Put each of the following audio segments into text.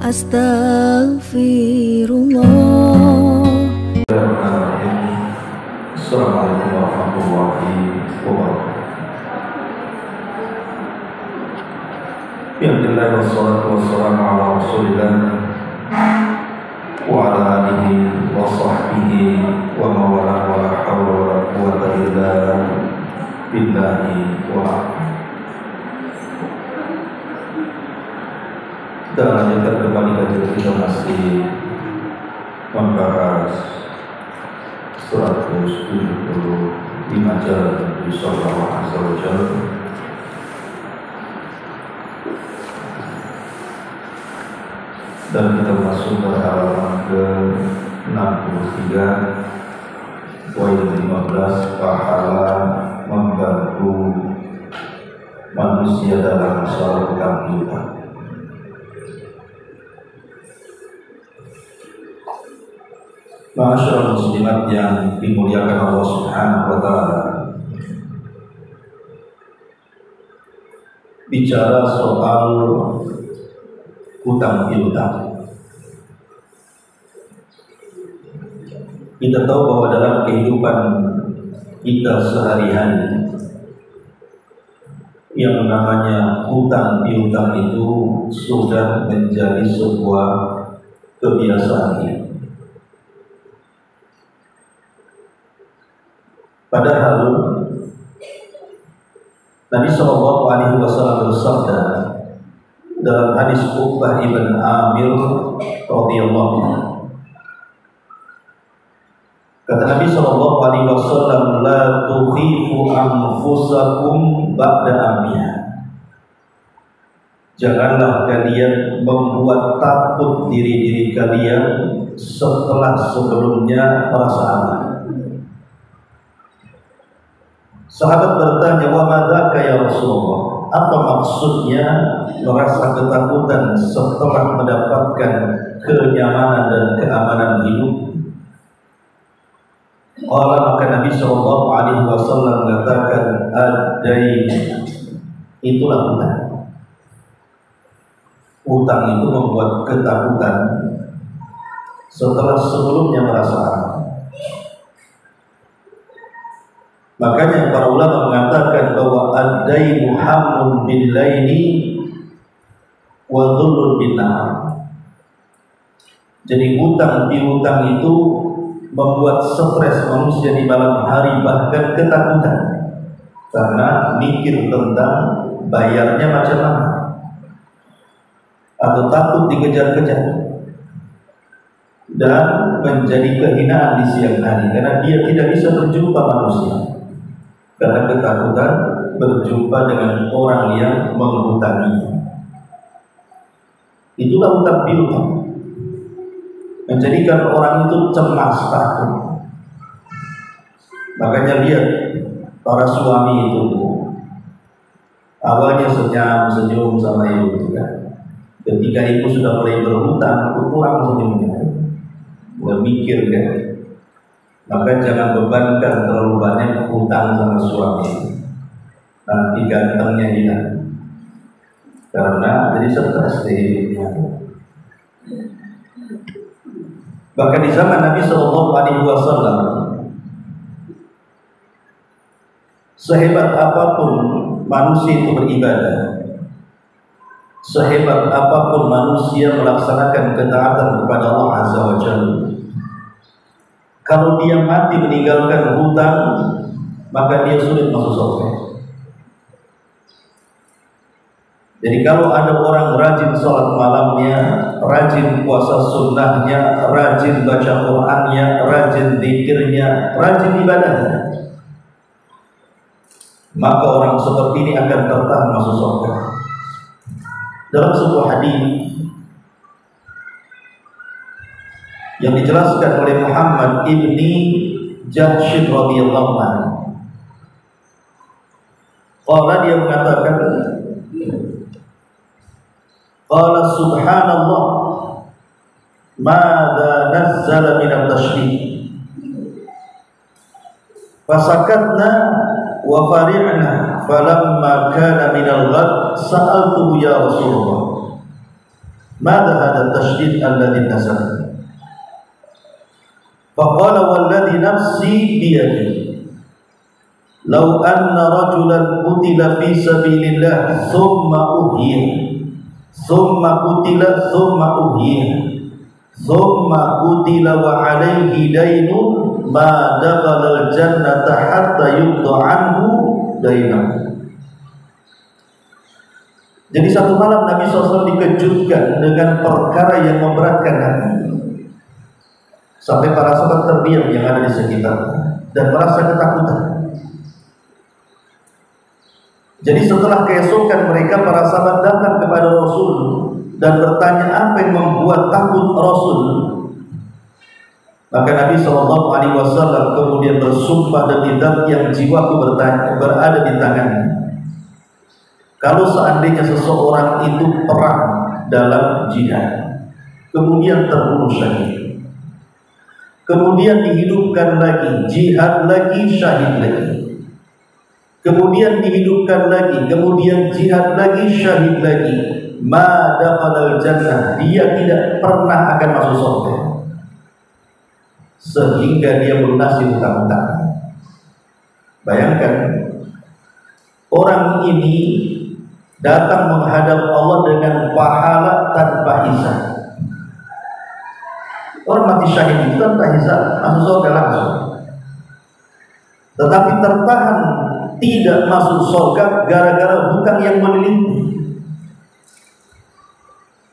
Astaghfirullah. Assalamualaikum warahmatullahi wabarakatuh. Alhamdulillah wassalatu wassalamu ala Rasulillah wa ala alihi wa sahbihi wa mawala wa la hawla wa la quwwata illa billahi wa la. Kita lanjutkan kembali kajian kita masih membahas 175 jalan Nabi sallallahu alaihi wasallam. Dan kita masuk ke halaman ke-63 poin 15, pahala membantu manusia dalam sholat kita. Ma'asyiral muslimat yang dimuliakan Allah Subhanahu wa taala. Bicara soal hutang piutang, kita tahu bahwa dalam kehidupan kita sehari-hari yang namanya hutang piutang itu sudah menjadi sebuah kebiasaan. Padahal Nabi Shallallahu Alaihi Wasallam bersabda dalam hadis Uqbah ibn Amir radhiyallahu anhu, kata Nabi Shallallahu Alaihi Wasallam, la tukhifu anfusakum ba'da amriha. Janganlah kalian membuat takut diri-diri kalian setelah sebelumnya merasa aman. Sahabat bertanya, wa madzaka ya Rasulullah? Apa maksudnya merasa ketakutan setelah mendapatkan kenyamanan dan keamanan hidup? Maka Nabi Shallallahu Alaihi Wasallam mengatakan, ad-dain, itulah hutang. Hutang itu membuat ketakutan setelah sebelumnya merasa aman. Makanya para ulama mengatakan bahwa ad-dainu hammun bil-laili wa dhullun bin-nahar. Jadi hutang piutang itu membuat stres manusia di malam hari, bahkan ketakutan karena mikir tentang bayarnya macam mana, atau takut dikejar-kejar, dan menjadi kehinaan di siang hari karena dia tidak bisa berjumpa manusia karena ketakutan berjumpa dengan orang yang menghutangi. Itulah hutang piutang, menjadikan orang itu cemas, takut. Makanya lihat para suami itu awalnya senyum sama ibu kan. Ketika ibu sudah mulai berhutang, itu kurang senyumnya, udah mikir kan. Maka jangan bebankan terlalu banyak hutang sama suami, nanti gantengnya hilang karena jadi stres di hidupnya. Bahkan di zaman Nabi Shallallahu Alaihi Wasallam, sehebat apapun manusia itu beribadah, sehebat apapun manusia melaksanakan ketaatan kepada Allah Azza wa Jalla, kalau dia mati meninggalkan hutang, maka dia sulit masuk surga. Jadi kalau ada orang rajin sholat malamnya, rajin puasa sunnahnya, rajin baca Qur'annya, rajin zikirnya, rajin ibadahnya, maka orang seperti ini akan tertahan masuk surga. Dalam sebuah hadis yang dijelaskan oleh Muhammad ibni Jahsy radhiyallahu anhu, dia mengatakan, qala subhanallah madza nazzala min at-tashrih fasakatna wa fari'na falamma kana min al-ghad sa'altuhu ya Rasulullah Mada hada tasydid alladhi nazala? Faqala walladhi nafsi biyadihi law anna rajulan qutila fi sabilillah thumma uhyiya thumma qutila thumma uhyiya thumma qutila wa alayhi daynun ma dakhala al-jannata hatta yuqda anhu dainahu. Jadi satu malam Nabi SAW dikejutkan dengan perkara yang memberatkan hati, sampai para sahabat terdiam yang ada di sekitar dan merasa ketakutan. Jadi setelah keesokan mereka, para sahabat datang kepada Rasul dan bertanya apa yang membuat takut Rasul. Maka Nabi SAW kemudian bersumpah demi zat yang jiwaku berada di tangannya, kalau seandainya seseorang itu perang dalam jihad, kemudian terbunuh syahid, kemudian dihidupkan lagi, jihad lagi, syahid lagi, kemudian dihidupkan lagi, kemudian jihad lagi, syahid lagi, ma dakhalal jannah, dia tidak pernah akan masuk surga sehingga dia melunasi hutang-hutang. Bayangkan, orang ini datang menghadap Allah dengan pahala tanpa hisab. Orang mati syahid itu tanpa hisab, masuk surga langsung. Tetapi tertahan tidak masuk surga gara-gara hutang yang melilit.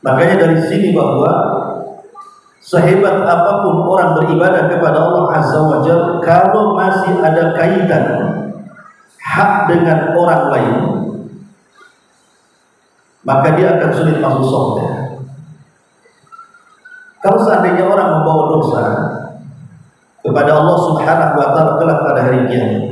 Makanya dari sini bahwa sehebat apapun orang beribadah kepada Allah Azza wa Jalla, kalau masih ada kaitan hak dengan orang lain, maka dia akan sulit masuk surga. Kalau seandainya orang membawa dosa kepada Allah Subhanahu wa Ta'ala kelak pada hari kiamat,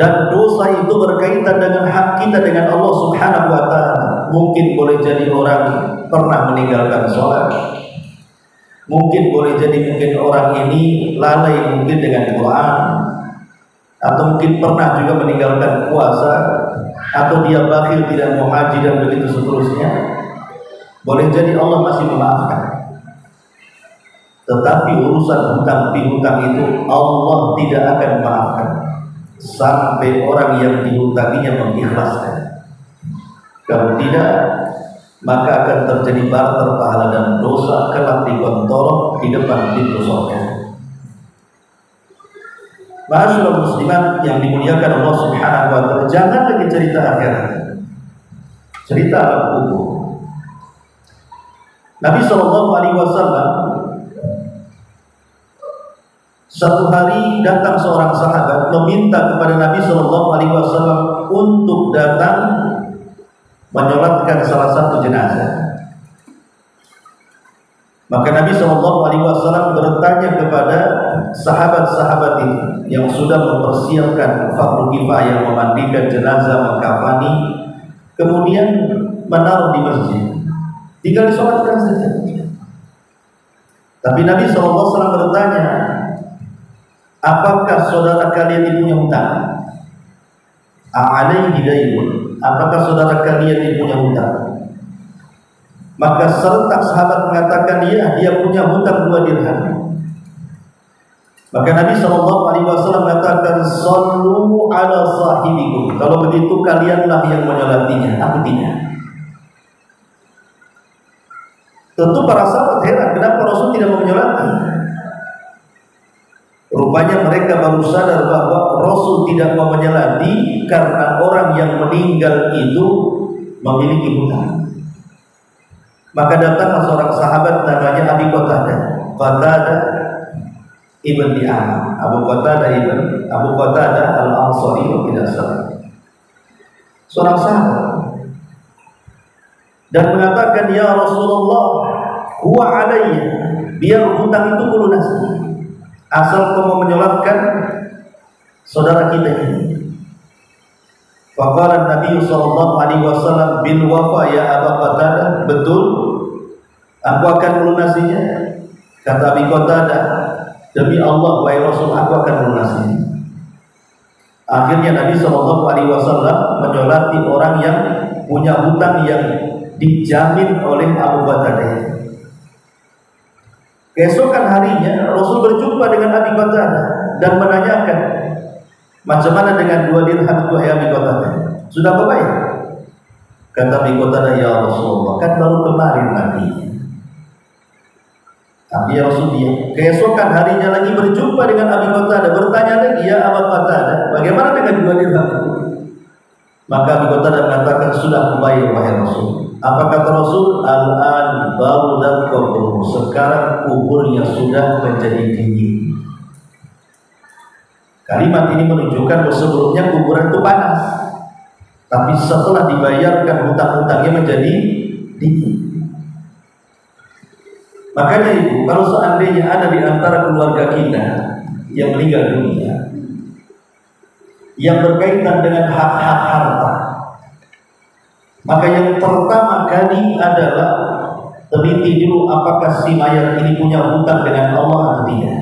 dan dosa itu berkaitan dengan hak kita dengan Allah Subhanahu wa Ta'ala, mungkin boleh jadi orang pernah meninggalkan sholat, mungkin boleh jadi orang ini lalai mungkin dengan Quran, atau mungkin pernah juga meninggalkan puasa, atau dia bakhil tidak mau haji dan begitu seterusnya. Boleh jadi Allah masih memaafkan, tetapi urusan hutang piutang itu Allah tidak akan memaafkan sampai orang yang dihutanginya mengikhlaskan. Kalau tidak, maka akan terjadi barter pahala dan dosa kelak digontorok di depan pintu surga. Ma'asyiral muslimat yang dimuliakan Allah Subhanahu wa Ta'ala, jangan lagi cerita akhirat, cerita alam kubur. Nabi SAW satu hari datang seorang sahabat meminta kepada Nabi SAW untuk datang menyolatkan salah satu jenazah. Maka Nabi SAW bertanya kepada sahabat-sahabat itu yang sudah mempersiapkan fardu kifayah, memandikan jenazah, mengkafani, kemudian menaruh di masjid, tinggal disolatkan saja. Tapi Nabi SAW bertanya, apakah saudara kalian ini punya hutang? A'alaihi daynun, apakah saudara kalian ini punya hutang? Maka serentak sahabat mengatakan, ya, dia punya hutang 2 dirham. Maka Nabi SAW mengatakan, sallu ala sahibikum, kalau begitu kalianlah yang menyolatinya, aku tidak. Tentu para sahabat heran, kenapa Rasul tidak menyolati? Rupanya mereka baru sadar bahwa Rasul tidak mau menyolati karena orang yang meninggal itu memiliki hutang. Maka datanglah seorang sahabat namanya Abi Qatadah ibn Di'amah, Abu Qatadah al-Ansari tidak salah, seorang sahabat, dan mengatakan, ya Rasulullah, huwa alayya, biar hutang itu kulunasi, asal kau mau menyolatkan saudara kita ini. Faqala Nabi SAW bil wafa ya Abu Qatadah, betul, aku akan melunasinya. Kata Abi Qatadah, demi Allah wahai Rasul, aku akan melunasinya. Akhirnya Nabi SAW menyolati orang yang punya hutang yang dijamin oleh Abu Qatadah. Keesokan harinya Rasul berjumpa dengan Abi Qatadah dan menanyakan, macam mana dengan 2 dirham itu Abi Qatadah? Sudah berbayar? Kata Abi Qatadah, ya Rasulullah, kan baru kemarin mati. Tapi ya Rasul dia. Keesokan harinya lagi berjumpa dengan Abi Qatadah, bertanya lagi, ya Abu Qatadah, bagaimana dengan 2 dirham itu? Maka Abi Qatadah mengatakan, sudah berbayar wahai Rasul. Apa kata Rasul? Al-an barudat kubur. Sekarang kuburnya sudah menjadi dingin. Kalimat ini menunjukkan bahwa sebelumnya kuburan itu panas, tapi setelah dibayarkan hutang-hutangnya menjadi dingin. Makanya ibu, kalau seandainya ada di antara keluarga kita yang meninggal dunia yang berkaitan dengan hak-hak harta, maka yang pertama kali adalah teliti dulu apakah si mayat ini punya hutang dengan Allah atau tidak.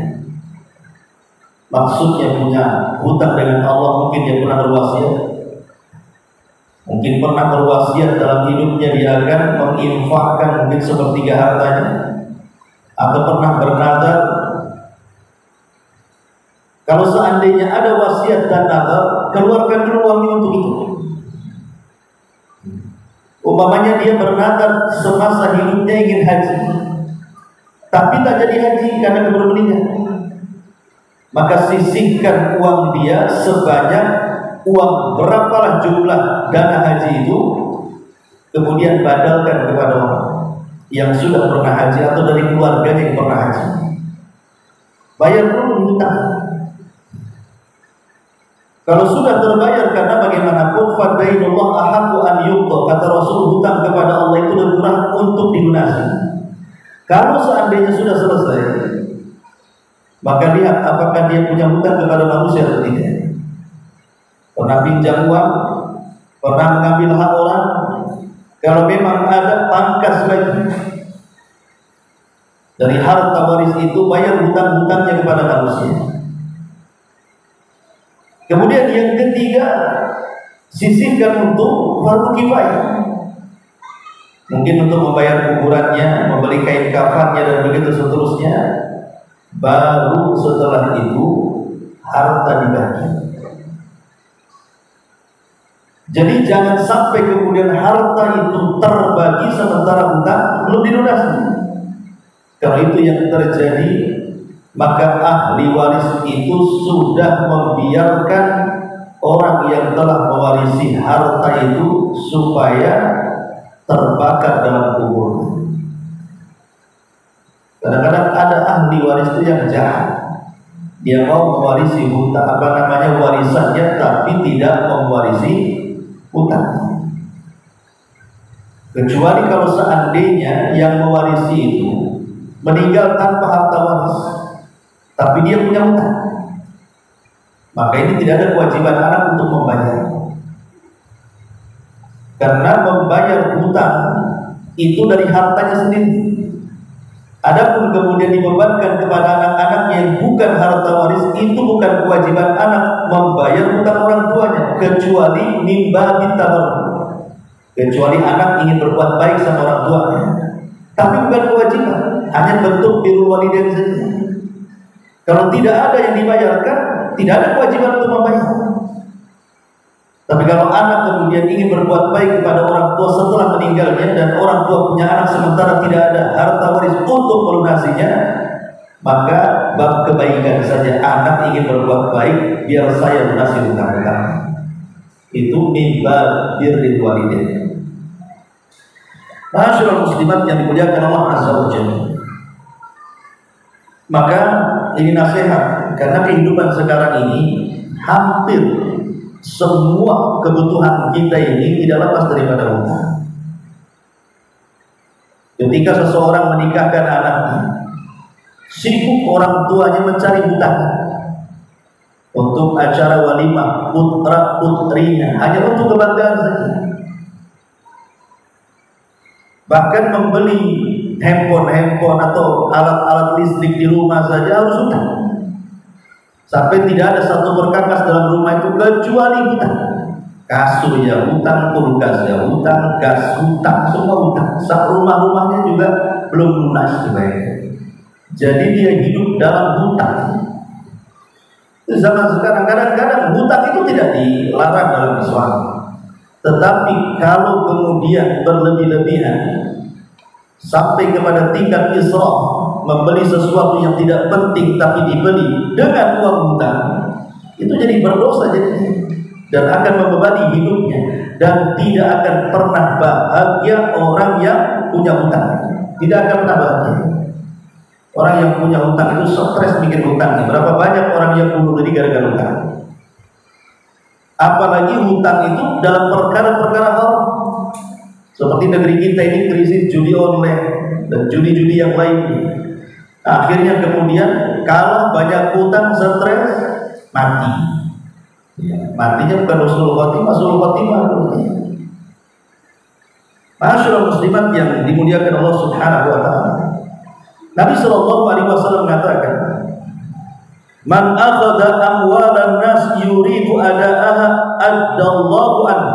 Maksudnya punya hutang dengan Allah, mungkin dia pernah berwasiat, mungkin pernah berwasiat dalam hidupnya dia akan menginfakkan mungkin sepertiga hartanya, atau pernah bernadar. Kalau seandainya ada wasiat dan nadar, keluarkan dulu uangnya untuk itu. Umpamanya dia bernadar semasa hidupnya ingin haji, tapi tak jadi haji karena keburu meninggal, maka sisihkan uang dia sebanyak uang berapalah jumlah dana haji itu, kemudian badalkan kepada orang yang sudah pernah haji atau dari keluarga yang pernah haji. Bayar dulu hutang. Kalau sudah terbayar, karena bagaimanapun fadainullah ahaqqu an yuqda, kata Rasul, hutang kepada Allah itu lebih murah untuk dilunasi. Kalau seandainya sudah selesai, maka lihat apakah dia punya hutang kepada manusia atau tidak. Pernah pinjam uang, pernah mengambil hak orang. Kalau memang ada, pangkas lagi dari harta waris itu, bayar hutang-hutangnya kepada manusia. Kemudian yang ketiga, sisihkan untuk fardu kifayah. Mungkin untuk membayar kuburannya, membeli kain kafannya dan begitu seterusnya. Baru setelah itu harta dibagi. Jadi jangan sampai kemudian harta itu terbagi sementara hutang belum dilunasi. Kalau itu yang terjadi, maka ahli waris itu sudah membiarkan orang yang telah mewarisi harta itu supaya terbakar dalam kubur. Kadang-kadang ada ahli waris itu yang jahat. Dia mau mewarisi hutang, warisannya, tapi tidak mewarisi hutang. Kecuali kalau seandainya yang mewarisi itu meninggal tanpa harta waris, tapi dia punya hutang, maka ini tidak ada kewajiban anak untuk membayar. Karena membayar hutang itu dari hartanya sendiri. Adapun kemudian dibebankan kepada anak-anak yang bukan harta waris, itu bukan kewajiban anak membayar hutang orang tuanya, kecuali mimba bitabar, kecuali anak ingin berbuat baik sama orang tuanya, tapi bukan kewajiban, hanya bentuk birrul walidain saja. Kalau tidak ada yang dibayarkan, tidak ada kewajiban untuk membayar. Tapi kalau anak kemudian ingin berbuat baik kepada orang tua setelah meninggalnya, dan orang tua punya anak sementara tidak ada harta waris untuk melunasinya, maka bab kebaikan saja. Anak ingin berbuat baik, biar saya lunasi hutang-hutang. Itu mimba birrul walidain. Masyaallah muslimat yang dimuliakan Allah Azza wa Jalla. Maka ini nasihat, karena kehidupan sekarang ini hampir semua kebutuhan kita ini tidak lepas daripada hutang. Ketika seseorang menikahkan anaknya, sibuk orang tuanya mencari hutang untuk acara walimah putra putrinya, hanya untuk kebanggaan saja. Bahkan membeli handphone atau alat-alat listrik di rumah saja harus hutang. Sampai tidak ada satu perkakas dalam rumah itu kecuali hutang. kasur ya hutang, kulkas ya hutang, gas hutang, semua hutang. Rumah-rumahnya juga belum lunas dibayar. Jadi dia hidup dalam hutang. Zaman sekarang kadang-kadang hutang itu tidak dilarang dalam Islam. Tetapi kalau kemudian berlebih-lebihan sampai kepada tingkat israf, membeli sesuatu yang tidak penting tapi dibeli dengan uang hutang, itu jadi berdosa jadinya dan akan membebani hidupnya, dan tidak akan pernah bahagia orang yang punya hutang. Tidak akan pernah bahagia. Orang yang punya hutang itu stres bikin hutangnya. Berapa banyak orang yang bunuh diri gara-gara hutang. Apalagi hutang itu dalam perkara-perkara haram. Seperti negeri kita ini krisis judi online dan judi-judi yang lainnya. Akhirnya kemudian kalah, banyak hutang, stres, mati. Ya, matinya bukan husnul khotimah, husnul khotimah. Masyaallah muslimat yang dimuliakan Allah Subhanahu wa taala. Nabi sallallahu alaihi wasallam mengatakan, "Man akhadha amwalan nas yuridu ada'aha addallahu anhu.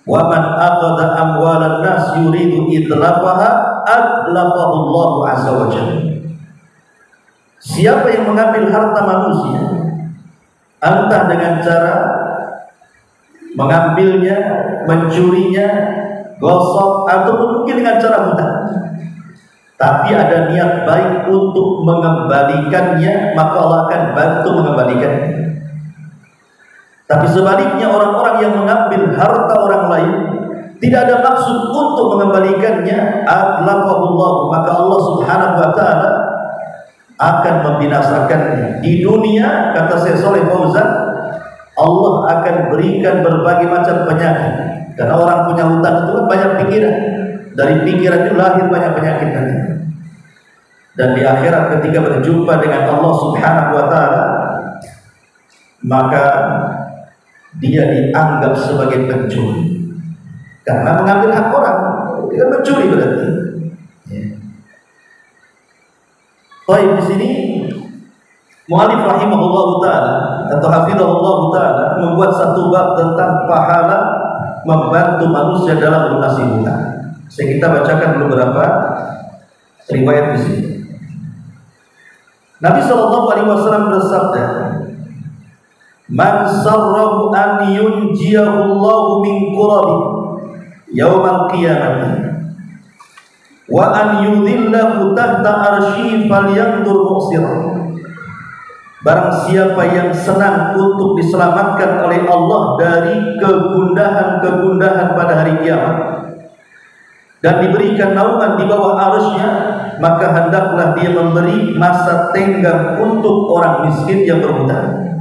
Wa man akhadha amwalan nas yuridu idlafaha adlafahu Allah azza wa jalla." Siapa yang mengambil harta manusia, entah dengan cara mengambilnya, mencurinya, gosok, ataupun mungkin dengan cara hutang, tapi ada niat baik untuk mengembalikannya, maka Allah akan bantu mengembalikannya. Tapi sebaliknya, orang-orang yang mengambil harta orang lain tidak ada maksud untuk mengembalikannya, adlafahullah, maka Allah Subhanahu wa taala akan membinasakannya. Di dunia, kata Syekh Shalih Fauzan, Allah akan berikan berbagai macam penyakit. Karena orang punya hutang itu kan banyak pikiran. Dari pikiran itu lahir banyak penyakit nanti. Dan di akhirat ketika berjumpa dengan Allah Subhanahu wa taala, maka dia dianggap sebagai pencuri. Karena mengambil hak orang, dia mencuri berarti. Baik, di sini mu'allif rahimahullah taala atau hafizahullah taala membuat satu bab tentang pahala membantu manusia dalam melunasi hutang. Saya kita bacakan beberapa riwayat di sini. Nabi sallallahu alaihi wasallam bersabda, "Man sarrahu an yunjiyahu Allahu min qurabi yaumal qiyamah wa an yudhillahu tahta arsy falyanzur mu'sirah." Barang siapa yang senang untuk diselamatkan oleh Allah dari kegundahan-kegundahan pada hari kiamat dan diberikan naungan di bawah arusnya, maka hendaklah dia memberi masa tenggang untuk orang miskin yang berhutang.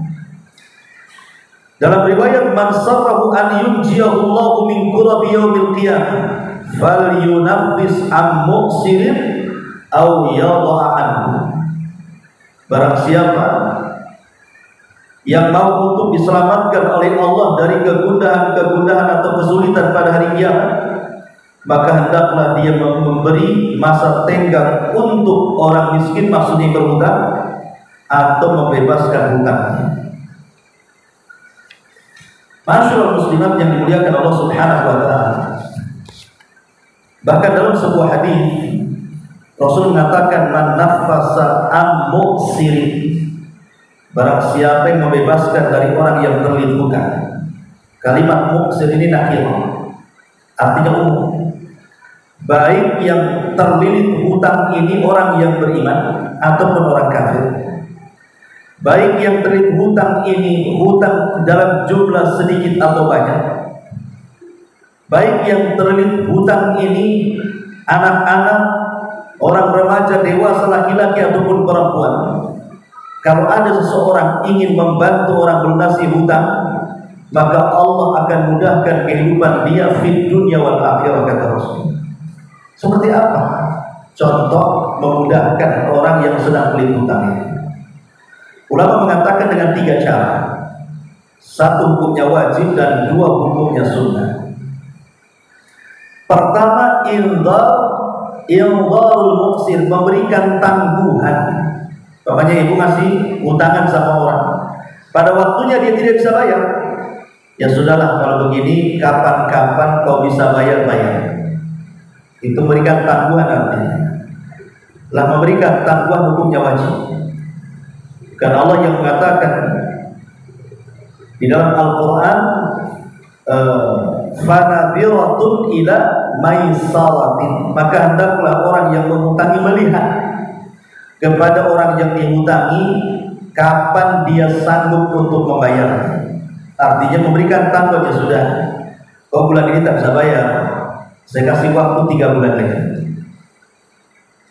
Dalam riwayat, "Man sarrahu an yunjiyahu Allahu min qurabi yaumil qiyamah falyunaffis am muqsirin aw yadha'a anhu." Barang siapa yang mau untuk diselamatkan oleh Allah dari kegundahan-kegundahan atau kesulitan pada hari kiamat, maka hendaklah dia memberi masa tenggang untuk orang miskin, maksudnya berhutang, atau membebaskan hutangnya. Masyaallah muslimat yang dimuliakan Allah Subhanahu wa taala. Bahkan dalam sebuah hadis Rasul mengatakan, "Man naffasa am muqsirin." Barang siapa yang membebaskan dari orang yang terlilit hutang. Kalimat muqsir ini nakirah, artinya umum. Baik yang terlilit hutang ini orang yang beriman ataupun orang kafir. Baik yang terlilit hutang ini hutang dalam jumlah sedikit atau banyak. Baik yang terlilit hutang ini anak-anak, orang remaja, dewasa, laki-laki ataupun perempuan. Kalau ada seseorang ingin membantu orang melunasi hutang, maka Allah akan mudahkan kehidupan dia fid dunya wal akhirah, kata Rasul. Seperti apa? Contoh memudahkan orang yang sedang terlilit hutang ini. Ulama mengatakan dengan 3 cara. 1 hukumnya wajib dan 2 hukumnya sunnah. Pertama, Indharul muqsir, memberikan tangguhan. Makanya ibu ngasih utangan sama orang, pada waktunya dia tidak bisa bayar, ya sudahlah kalau begini, kapan-kapan kau bisa bayar. Itu memberikan tangguhan artinya. Lah memberikan tangguhan hukumnya wajib. Karena Allah yang mengatakan di dalam Al-Quran, fanabiratun ila maisaratin, maka hendaklah orang yang mengutangi melihat kepada orang yang dihutangi kapan dia sanggup untuk membayar. Artinya memberikan tangguh, ya sudah, kau bulan ini tak bisa bayar, saya kasih waktu 3 bulan lagi.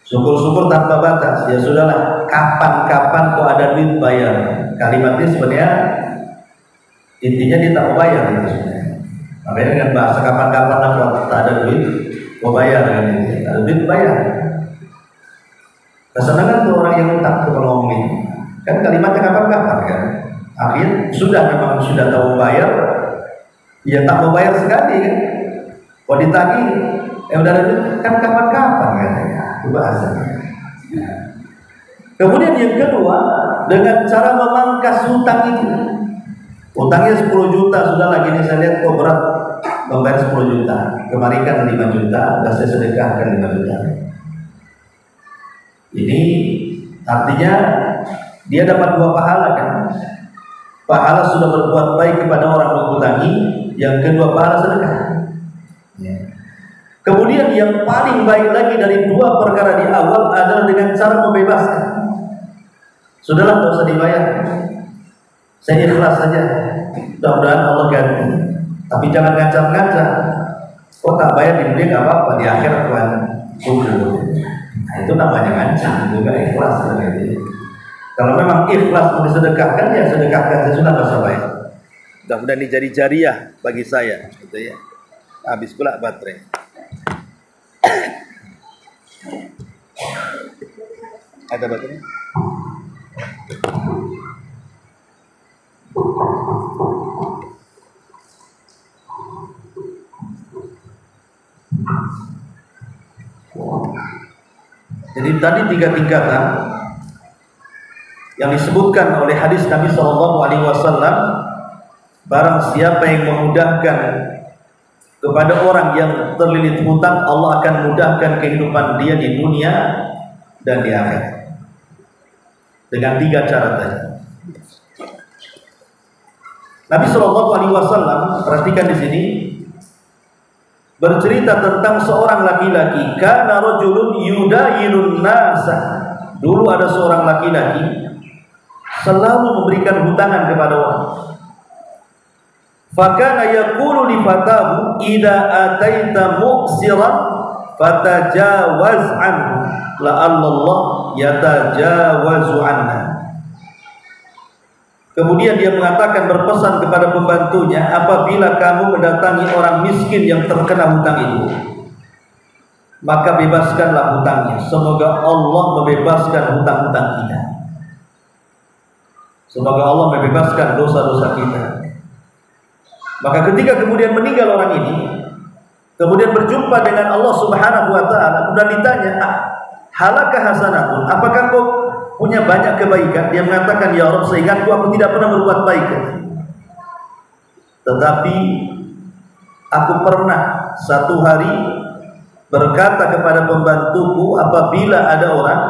Syukur-syukur tanpa batas, ya sudahlah, kapan-kapan kau ada duit bayar. Kalimatnya sebenarnya intinya dia tak mau bayar itu sebenarnya. Makanya dengan bahasa kapan-kapan kalau tak ada duit mau bayar, kan ini ada duit bayar. Kesenangan tuh orang yang utang tuh kalau ngomong ini, kan kalimatnya kapan-kapan kan. Akhirnya sudah memang sudah tahu bayar, ya tak mau bayar sekali kan. Kalau ditagih, udah ada duit kan kapan-kapan katanya. Itu bahasanya. Kemudian yang kedua, dengan cara memangkas hutang itu. Utangnya 10 juta, sudah lagi ini saya lihat kok berat membayar 10 juta. Kemarin kan 5 juta, dan saya sedekahkan 5 juta. Ini artinya dia dapat 2 pahala kan. Pahala sudah berbuat baik kepada orang mengutangi, yang kedua pahala sedekah. Kemudian yang paling baik lagi dari 2 perkara di awal adalah dengan cara membebaskan. Sudahlah, tidak usah dibayar, saya ikhlas saja, mudah-mudahan Allah ganti. Tapi jangan ngacak-ngacak, kok tak bayar di dunia gak apa-apa, di akhirat Tuhan tunggu. Nah, itu namanya ngancam, juga ikhlas gitu. Kalau memang ikhlas mau disedekahkan, ya sedekahkan, saya sudah gak usah bayar. Mudah-mudahan ini jadi jariah bagi saya, gitu ya. Habis pula baterai. Ada baterai? Jadi tadi 3 tingkatan yang disebutkan oleh hadis Nabi SAW. Barang siapa yang memudahkan kepada orang yang terlilit hutang, Allah akan mudahkan kehidupan dia di dunia dan di akhirat. Dengan 3 cara tadi. Nabi SAW, perhatikan di sini, bercerita tentang seorang laki-laki. Kana rajulun yudayinun nasa. Dulu ada seorang laki-laki selalu memberikan hutangan kepada orang. Fakana yaqulu li fatahu idza ataita muqsiran fatajawaz anhu la'alla Allah yatajawazu anna. Kemudian dia mengatakan, berpesan kepada pembantunya, apabila kamu mendatangi orang miskin yang terkena hutang itu, maka bebaskanlah hutangnya. Semoga Allah membebaskan hutang-hutang kita. Semoga Allah membebaskan dosa-dosa kita. Maka ketika kemudian meninggal orang ini, kemudian berjumpa dengan Allah Subhanahu wa taala, kemudian ditanya, halaka hasanatun, apakah kau punya banyak kebaikan? Dia mengatakan, ya Rabb, seingatku aku tidak pernah berbuat baik, tetapi aku pernah satu hari berkata kepada pembantuku, apabila ada orang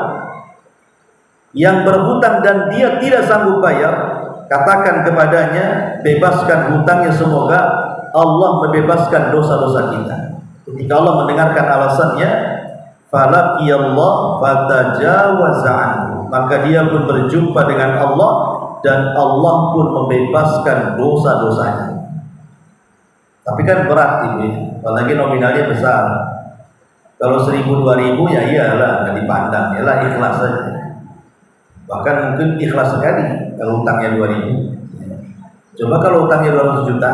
yang berhutang dan dia tidak sanggup bayar, katakan kepadanya, bebaskan hutangnya, semoga Allah membebaskan dosa-dosa kita. Ketika Allah mendengarkan alasannya, falaqiyallah fatajawaza anhu, maka dia pun berjumpa dengan Allah dan Allah pun membebaskan dosa-dosanya. Tapi kan berat ini, apalagi nominalnya besar. Kalau 1.000 2.000 ya iyalah, nggak dipandang, iyalah ikhlas saja. Bahkan mungkin ikhlas sekali kalau hutangnya 2.000. Coba kalau hutangnya 200 juta,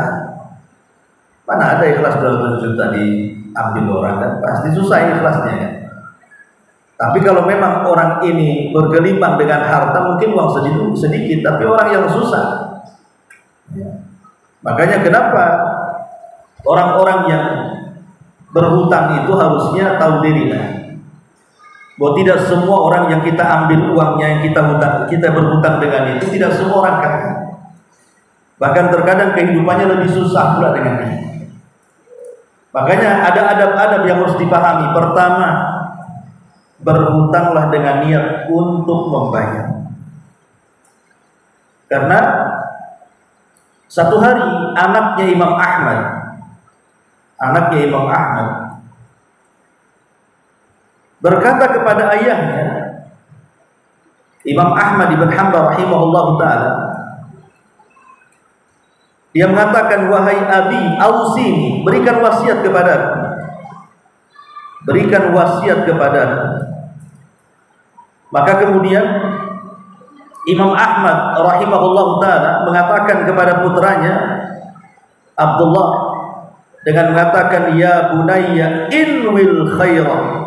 mana ada ikhlas 200 juta diambil orang, kan pasti susah ikhlasnya kan. Tapi kalau memang orang ini bergelimang dengan harta, mungkin uang sedikit, tapi orang yang susah. Makanya kenapa orang-orang yang berhutang itu harusnya tahu diri lah, bahwa tidak semua orang yang kita ambil uangnya, yang kita berhutang dengan itu, tidak semua orang kaya. Bahkan terkadang kehidupannya lebih susah pula dengan dia. Makanya ada adab-adab yang harus dipahami. Pertama, berhutanglah dengan niat untuk membayar. Karena satu hari anaknya Imam Ahmad berkata kepada ayahnya, Imam Ahmad ibn Hanbal rahimahullah ta'ala, dia mengatakan, wahai abi, ausini, berikan wasiat kepadaku. Maka kemudian Imam Ahmad rahimahullah ta'ala mengatakan kepada putranya Abdullah dengan mengatakan, ya bunayya inwil khairah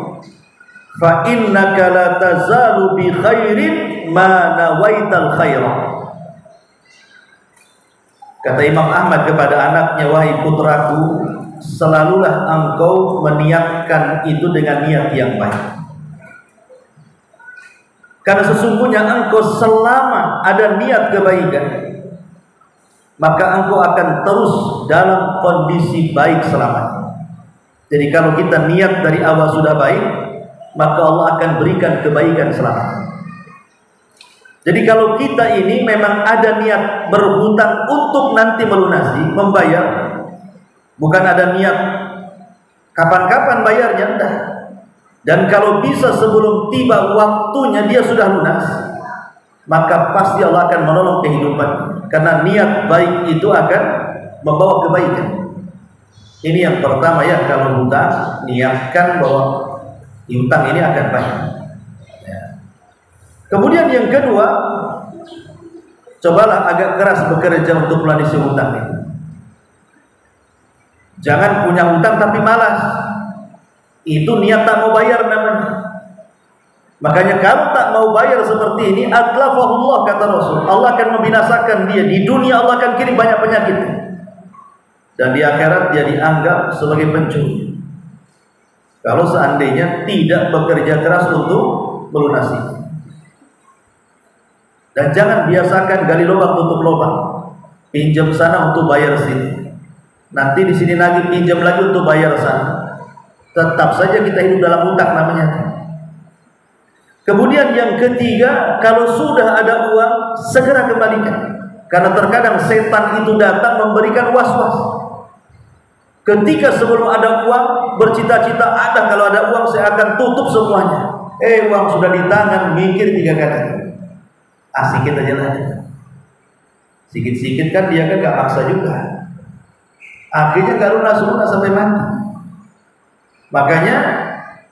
fa innaka la tazalu bi khairin ma nawaital khairah. Kata Imam Ahmad kepada anaknya, wahai putraku, selalulah engkau meniatkan itu dengan niat yang baik. Karena sesungguhnya engkau selama ada niat kebaikan, maka engkau akan terus dalam kondisi baik selamanya. Jadi kalau kita niat dari awal sudah baik, maka Allah akan berikan kebaikan selamanya. Jadi kalau kita ini memang ada niat berhutang untuk nanti melunasi, membayar, bukan ada niat kapan-kapan bayarnya, enggak. Dan kalau bisa sebelum tiba waktunya dia sudah lunas, maka pasti Allah akan menolong kehidupan. Karena niat baik itu akan membawa kebaikan. Ini yang pertama ya, kalau hutang, niatkan bahwa hutang ini akan baik. Kemudian yang kedua, cobalah agak keras bekerja untuk melunasi hutang ini. Jangan punya hutang tapi malas. Itu niat tak mau bayar namanya. Makanya kalau tak mau bayar seperti ini, atlafahullah, kata Rasul, Allah akan membinasakan dia. Di dunia Allah akan kirim banyak penyakit, dan di akhirat dia dianggap sebagai pencuri. Kalau seandainya tidak bekerja keras untuk melunasi. Dan jangan biasakan gali lubang tutup lubang, pinjam sana untuk bayar sini, nanti di sini lagi pinjam lagi untuk bayar sana. Tetap saja kita hidup dalam hutang namanya. Kemudian yang ketiga, kalau sudah ada uang, segera kembalikan. Karena terkadang setan itu datang memberikan was-was. Ketika sebelum ada uang, bercita-cita, ada kalau ada uang saya akan tutup semuanya. Uang sudah di tangan, mikir 3 kali. Sikit aja lah. Sikit-sikit kan dia kan gak maksa juga. Akhirnya gak lunas sampai mati. Makanya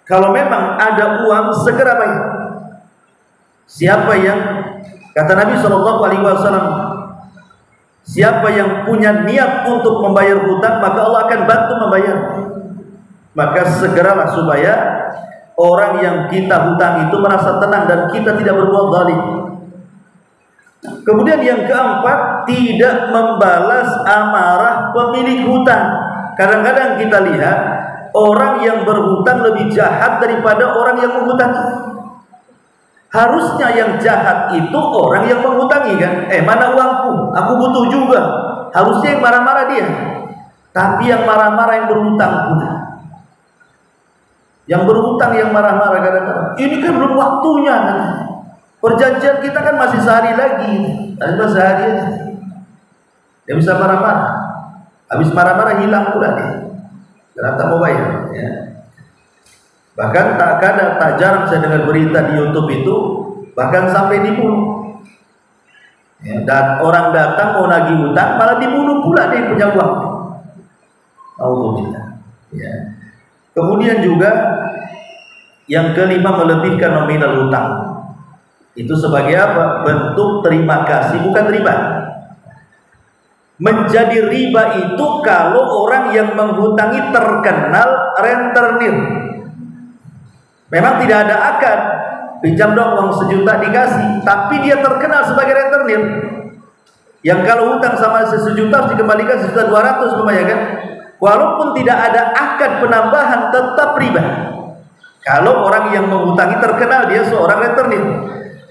kalau memang ada uang, segera bayar. Siapa yang, kata Nabi SAW, siapa yang punya niat untuk membayar hutang, maka Allah akan bantu membayar. Maka segeralah supaya orang yang kita hutang itu merasa tenang dan kita tidak berbuat zalim. Kemudian yang keempat, tidak membalas amarah pemilik hutang. Kadang-kadang kita lihat orang yang berhutang lebih jahat daripada orang yang menghutangi. Harusnya yang jahat itu orang yang menghutangi kan. Mana uangku? Aku butuh juga. Harusnya yang marah-marah dia. Tapi yang marah-marah yang berhutang pula. Yang berhutang yang marah-marah kadang-kadang. Ini kan belum waktunya kan. Perjanjian kita kan masih sehari lagi. Ada sehari aja. Dia bisa marah-marah. Habis marah-marah hilang pula dia. Karena tak mau bayar. Ya. Bahkan tak jarang saya dengar berita di YouTube itu, bahkan sampai dibunuh. Ya, dan orang datang mau nagih hutang, malah dibunuh pula dia punya uang. Alhamdulillah. Ya. Kemudian juga yang kelima, melebihkan nominal hutang. Itu sebagai apa? Bentuk terima kasih, bukan riba. Menjadi riba itu kalau orang yang menghutangi terkenal rentenir. Memang tidak ada akad, pinjam dong uang 1 juta dikasih, tapi dia terkenal sebagai rentenir. Yang kalau hutang sama 1 juta harus dikembalikan 1.200.000 kan? Walaupun tidak ada akad penambahan, tetap riba. Kalau orang yang menghutangi terkenal dia seorang rentenir.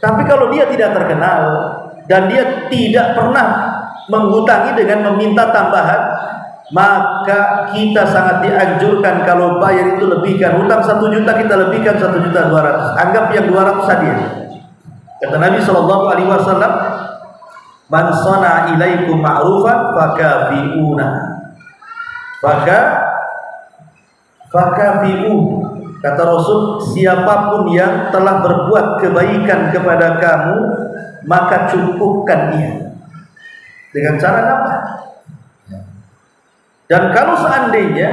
Tapi kalau dia tidak terkenal dan dia tidak pernah menghutangi dengan meminta tambahan, maka kita sangat dianjurkan kalau bayar itu lebihkan. Hutang 1 juta kita lebihkan 1.200.000. Anggap yang 200 hadiah. Kata Nabi SAW, man sana ilaikum ma'rufan fakafi'una. Fakafi'u. Kata Rasul, siapapun yang telah berbuat kebaikan kepada kamu, maka cukupkan dia. Dengan cara apa? Dan kalau seandainya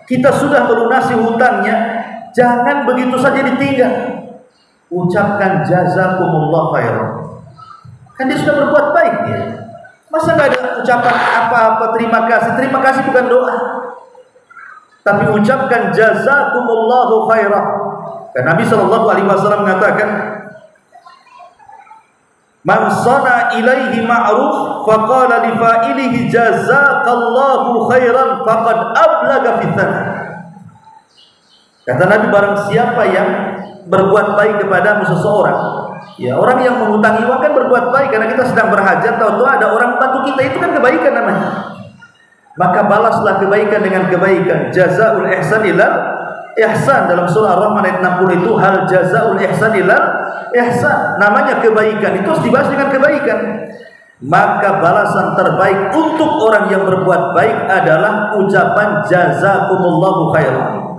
kita sudah melunasi hutangnya, jangan begitu saja ditinggal. Ucapkan jazakumullah khairan. Kan dia sudah berbuat baik dia. Masa nggak ada ucapan apa-apa terima kasih? Terima kasih bukan doa. Tapi ucapkan jazakumullahu khairan. Karena Nabi SAW mengatakan, man sana ilaihi ma'ruf faqala li fa'ilihi jazakallahu khairan faqad ablaga fi tsana. Kata Nabi, barang siapa yang berbuat baik kepada seseorang, ya orang yang mengutangi uang kan berbuat baik karena kita sedang berhajat, tahu-tahu ada orang bantu kita, itu kan kebaikan namanya. Maka balaslah kebaikan dengan kebaikan. Jazaul ihsan ilal ihsan. Dalam surah Ar-Rahman ayat 60 itu, hal jazaul ihsan ilal ihsan. Namanya kebaikan itu harus dibahas dengan kebaikan. Maka balasan terbaik untuk orang yang berbuat baik adalah ucapan jazakumullahu khairan.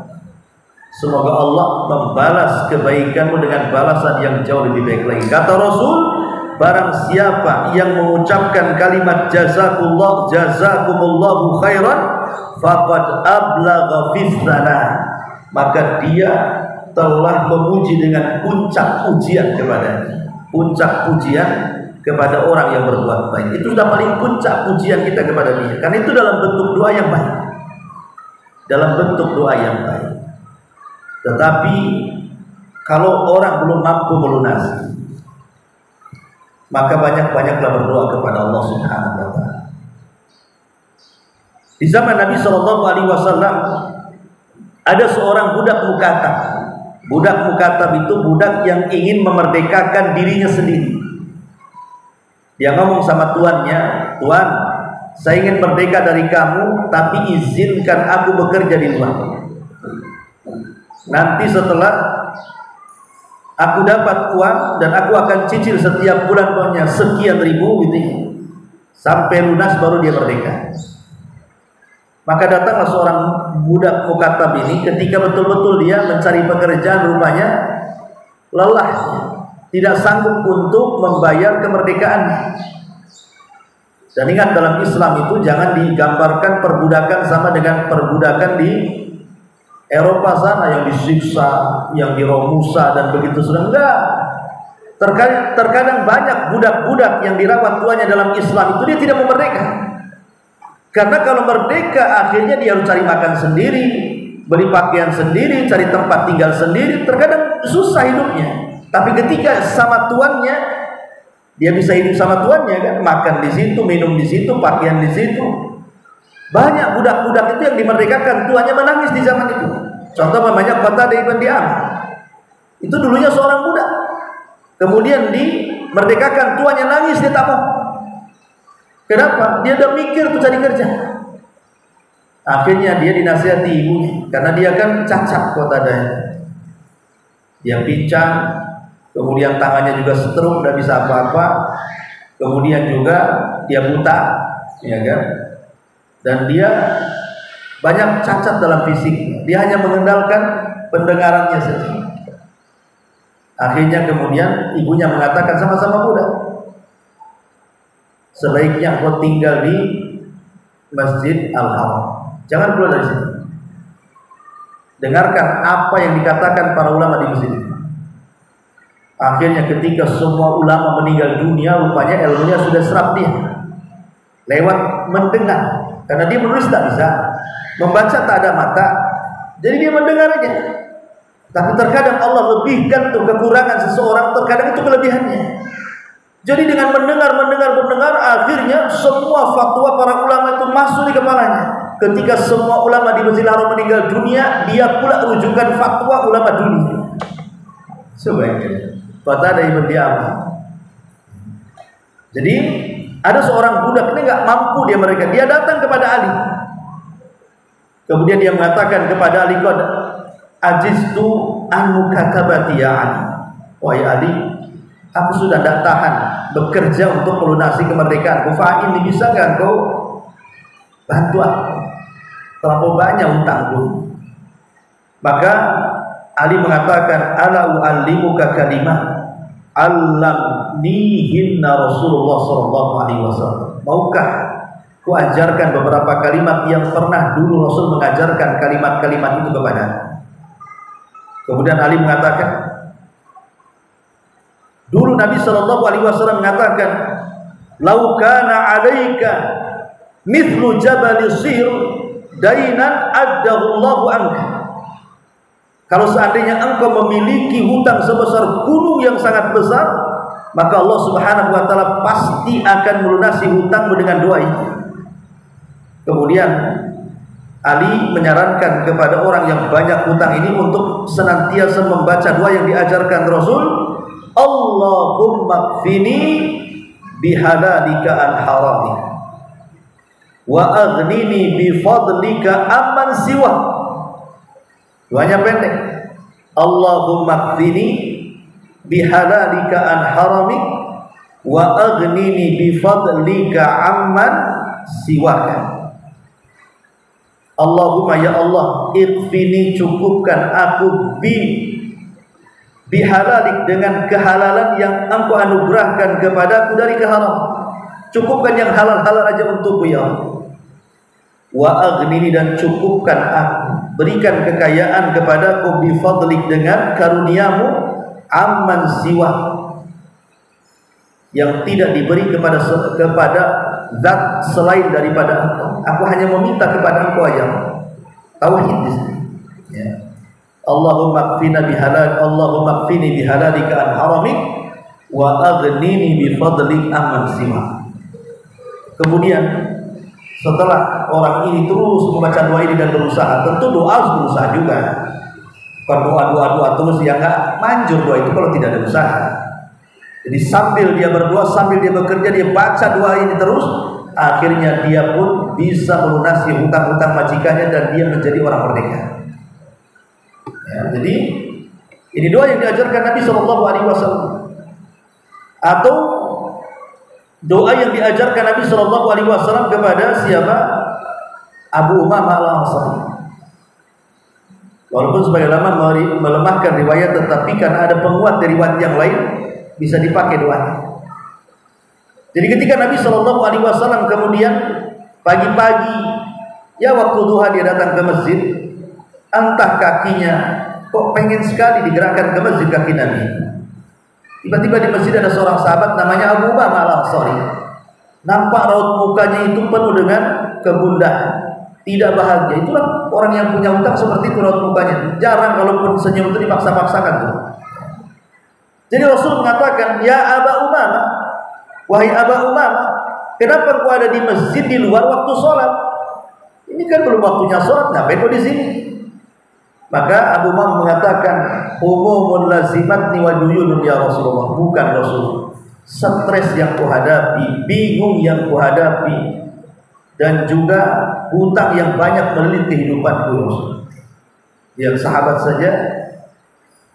Semoga Allah membalas kebaikanmu dengan balasan yang jauh lebih baik lagi. Kata Rasul, barang siapa yang mengucapkan kalimat jazakumullahu khairan faqad ablagha fi tsana, maka dia telah memuji dengan puncak pujian kepadanya. Puncak pujian kepada orang yang berbuat baik itu sudah paling puncak pujian kita kepada dia. Karena itu dalam bentuk doa yang baik. Dalam bentuk doa yang baik. Tetapi kalau orang belum mampu melunasi, maka banyak-banyaklah berdoa kepada Allah Subhanahu wa taala. Di zaman Nabi SAW ada seorang budak mukatab. Budak mukatab itu budak yang ingin memerdekakan dirinya sendiri. Dia ngomong sama tuannya, "Tuan, saya ingin merdeka dari kamu, tapi izinkan aku bekerja di luar. Nanti setelah aku dapat uang dan aku akan cicil setiap bulan uangnya sekian ribu gitu ya, sampai lunas baru dia merdeka." Maka datanglah seorang budak mukatab ini, ketika betul-betul dia mencari pekerjaan, rupanya lelah, tidak sanggup untuk membayar kemerdekaannya. Dan ingat, dalam Islam itu jangan digambarkan perbudakan sama dengan perbudakan di Eropa sana yang disiksa, yang diromusa dan begitu sudah. Enggak. Terkadang banyak budak-budak yang dirawat tuanya dalam Islam itu dia tidak mau merdeka. Karena kalau merdeka akhirnya dia harus cari makan sendiri, beli pakaian sendiri, cari tempat tinggal sendiri, terkadang susah hidupnya. Tapi ketika sama tuannya, dia bisa hidup sama tuannya kan, makan di situ, minum di situ, pakaian di situ. Banyak budak-budak itu yang dimerdekakan, tuannya menangis di zaman itu. Contoh namanya Qatadah ibn Di'am. Itu dulunya seorang budak. Kemudian dimerdekakan, tuannya nangis, dia tak mau. Kenapa? Dia udah mikir tuh cari kerja. Akhirnya dia dinasihati ibunya, karena dia kan cacat Qatadah. Dia pincang, kemudian tangannya juga stroke, tidak bisa apa-apa. Kemudian juga dia buta, ya kan? Dan dia banyak cacat dalam fisik. Dia hanya mengandalkan pendengarannya saja. Akhirnya kemudian ibunya mengatakan, sama-sama budak, sebaiknya kau tinggal di Masjid Al-Haram, jangan keluar dari sini. Dengarkan apa yang dikatakan para ulama di masjid ini. Akhirnya ketika semua ulama meninggal dunia, rupanya ilmunya sudah serap dia lewat mendengar. Karena dia menulis tak bisa, membaca tak ada mata, jadi dia mendengar aja. Tapi terkadang Allah lebihkan tuh kekurangan seseorang, terkadang itu kelebihannya. Jadi dengan mendengar, akhirnya semua fatwa para ulama itu masuk di kepalanya. Ketika semua ulama di Masjidil Haram meninggal dunia, dia pula rujukan fatwa ulama dunia. Sebaiknya Qatadah ibn Di'am. Jadi Ada seorang budak ini nggak mampu dia datang kepada Ali. Kemudian dia mengatakan kepada Ali, qad ajiztu an mukatabati ya Ali. Wahai Ali, aku sudah tidak tahan bekerja untuk melunasi kemerdekaanku. Fa ini bisa nggak kau bantu aku? Terlalu banyak utangku. Maka Ali mengatakan, ala u'allimuka kalimat allamnihinna Rasulullah sallallahu alaihi wasallam. Maukah ku ajarkan beberapa kalimat yang pernah dulu Rasul mengajarkan kalimat-kalimat itu kepada. Kemudian Ali mengatakan, dulu Nabi sallallahu alaihi wasallam mengatakan, "Lau kana 'alaika mithlu jabal sir dainan addahu Allahu anka." Kalau seandainya engkau memiliki hutang sebesar gunung yang sangat besar, maka Allah Subhanahu wa taala pasti akan melunasi hutangmu dengan doa itu. Kemudian Ali menyarankan kepada orang yang banyak hutang ini untuk senantiasa membaca doa yang diajarkan Rasul, Allahumma kfini bihalalika an haramik wa aghnini bifadlika amman siwa. Doanya pendek. Allahumma kfini bihalalika an haramik wa aghnini bifadlika amman siwaka. Allahumma ya Allah, ikfini, cukupkan aku bihalalik, dengan kehalalan yang engkau anugerahkan kepadaku dari keharaman. Cukupkan yang halal-halal aja untukku ya Allah. Wa aghnini, dan cukupkan aku, berikan kekayaan kepadaku bifadlik, dengan karuniamu, amman siwa, yang tidak diberi kepada zat selain daripada engkau. Aku hanya meminta kepada engkau ya Allah. Tauhid di sini. Ya. Allahumma kfini bihalalika an haramik wa aghnini bifadlik amman siwa. Kemudian setelah orang ini terus membaca doa ini dan berusaha, tentu doa harus berusaha juga. Bukan doa terus ya, nggak manjur doa itu kalau tidak ada usaha. Jadi sambil dia berdoa, sambil dia bekerja, dia baca doa ini terus, akhirnya dia pun bisa melunasi hutang-hutang majikannya dan dia menjadi orang merdeka. Ya, jadi ini doa yang diajarkan Nabi Shallallahu Alaihi Wasallam, atau doa yang diajarkan Nabi Shallallahu Alaihi Wasallam kepada siapa? Abu Umamah Al-Ansari. Walaupun sebagian ulama melemahkan riwayat, tetapi karena ada penguat dari riwayat yang lain, bisa dipakai doanya. Jadi ketika Nabi Shallallahu Alaihi Wasallam kemudian pagi-pagi, ya waktu duha dia datang ke masjid, entah kakinya kok pengen sekali digerakkan ke masjid kaki Nabi. Tiba-tiba di masjid ada seorang sahabat namanya Abu Umamah Al-Ansari. Nampak raut mukanya itu penuh dengan kegundahan, tidak bahagia. Itulah orang yang punya hutang, seperti itu raut mukanya. Jarang kalaupun senyum itu dipaksa-paksakan tuh. Jadi Rasul mengatakan, ya Aba Umamah, wahai Aba Umamah, kenapa kau ada di masjid di luar waktu sholat? Ini kan belum waktunya sholat, ngapain kau di sini? Maka Abu Umamah mengatakan, umumun lazimatni wa duyunun ya Rasulullah. Bukan Rasul, stres yang kau hadapi, bingung yang kau hadapi, dan juga hutang yang banyak melilit kehidupanku Rasul. Yang sahabat saja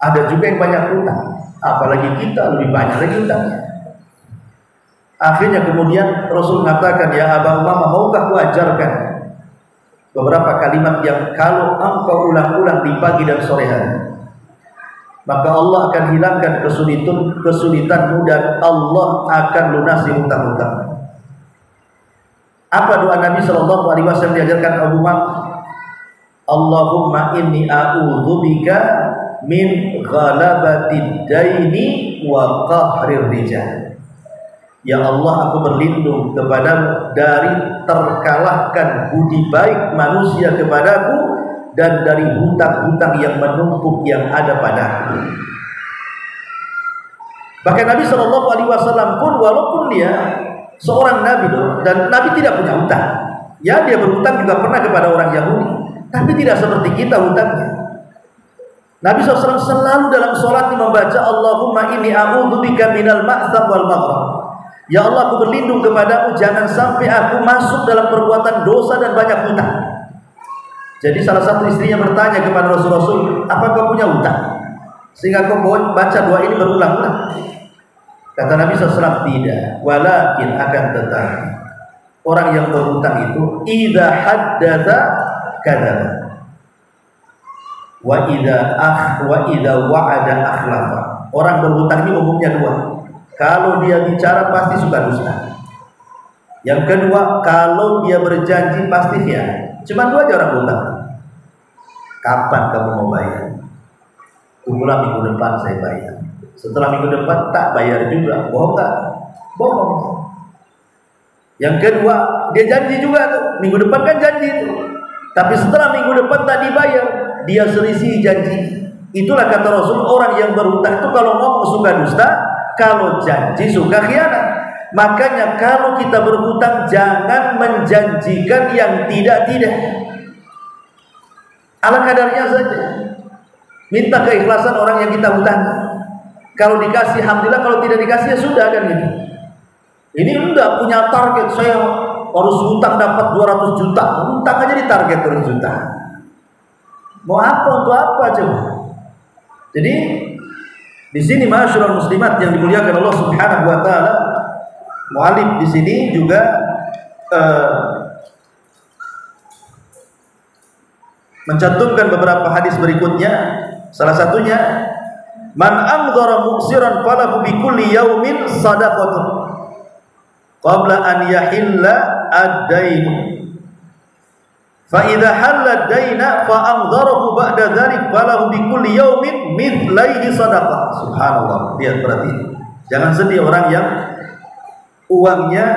ada juga yang banyak hutang, apalagi kita lebih banyak lagi hutangnya. Akhirnya kemudian Rasul mengatakan, ya Aba Umamah, maukah ku ajarkan beberapa kalimat yang kalau engkau ulang-ulang di pagi dan sore hari, maka Allah akan hilangkan kesulitanmu dan Allah akan lunasi hutang-hutang. Apa doa Nabi Shallallahu Alaihi Wasallam diajarkan Abu Umamah? Allahumma inni a'udzubika min ghalabatid daini wa qahrir rijal. Ya Allah, aku berlindung kepadamu dari terkalahkan budi baik manusia kepadaku dan dari hutang-hutang yang menumpuk yang ada padaku. Bahkan Nabi Shallallahu Alaihi Wasallam pun, walaupun dia seorang Nabi dan Nabi tidak punya hutang, ya dia berhutang juga pernah kepada orang Yahudi, tapi tidak seperti kita hutangnya. Nabi SAW selalu dalam sholat membaca Allahumma inni a'udzubika minal ma'tham wal maghrab. Ya Allah, aku berlindung kepadamu jangan sampai aku masuk dalam perbuatan dosa dan banyak hutang. Jadi salah satu istrinya bertanya kepada Rasul, apa kau punya hutang? Sehingga kau baca doa ini berulang-ulang. Kata Nabi SAW, tidak. Walakin akan tetapi orang yang berhutang itu idza haddatsa kadzaba wa idza wa'ada akhlafa. Orang berhutang ini umumnya dua. Kalau dia bicara pasti suka dusta. Yang kedua, kalau dia berjanji pasti khianat. Cuma dua aja orang berhutang. Kapan kamu mau bayar? Tunggulah minggu depan saya bayar. Setelah minggu depan tak bayar juga. Bohong tak? Bohong. Yang kedua, dia janji juga tuh. Minggu depan kan janji itu. Tapi setelah minggu depan tak dibayar, dia selisih janji. Itulah kata Rasul, orang yang berhutang itu kalau ngomong suka dusta, kalau janji suka khianat. Makanya kalau kita berhutang jangan menjanjikan yang tidak-tidak. Ala kadarnya saja. Minta keikhlasan orang yang kita hutang. Kalau dikasih alhamdulillah, kalau tidak dikasih ya sudah kan ini. Ini enggak punya target, saya harus hutang dapat 200 juta. Hutang aja di target 200 juta. Mau apa untuk apa coba? Jadi di sini ma'asyiral muslimat yang dimuliakan Allah Subhanahu wa taala, mu'alif di sini juga mencantumkan beberapa hadis berikutnya. Salah satunya, man amdhara muksiran falahu bi kulli yaumin sadaqatun qabla an yahilla ad-dain. Fa idza halla ad-daina fa amdharahu ba'da dzalik falahu bi kulli yaumin mithlaihi sadaqah. Subhanallah. Lihat berarti. Jangan sedih orang yang uangnya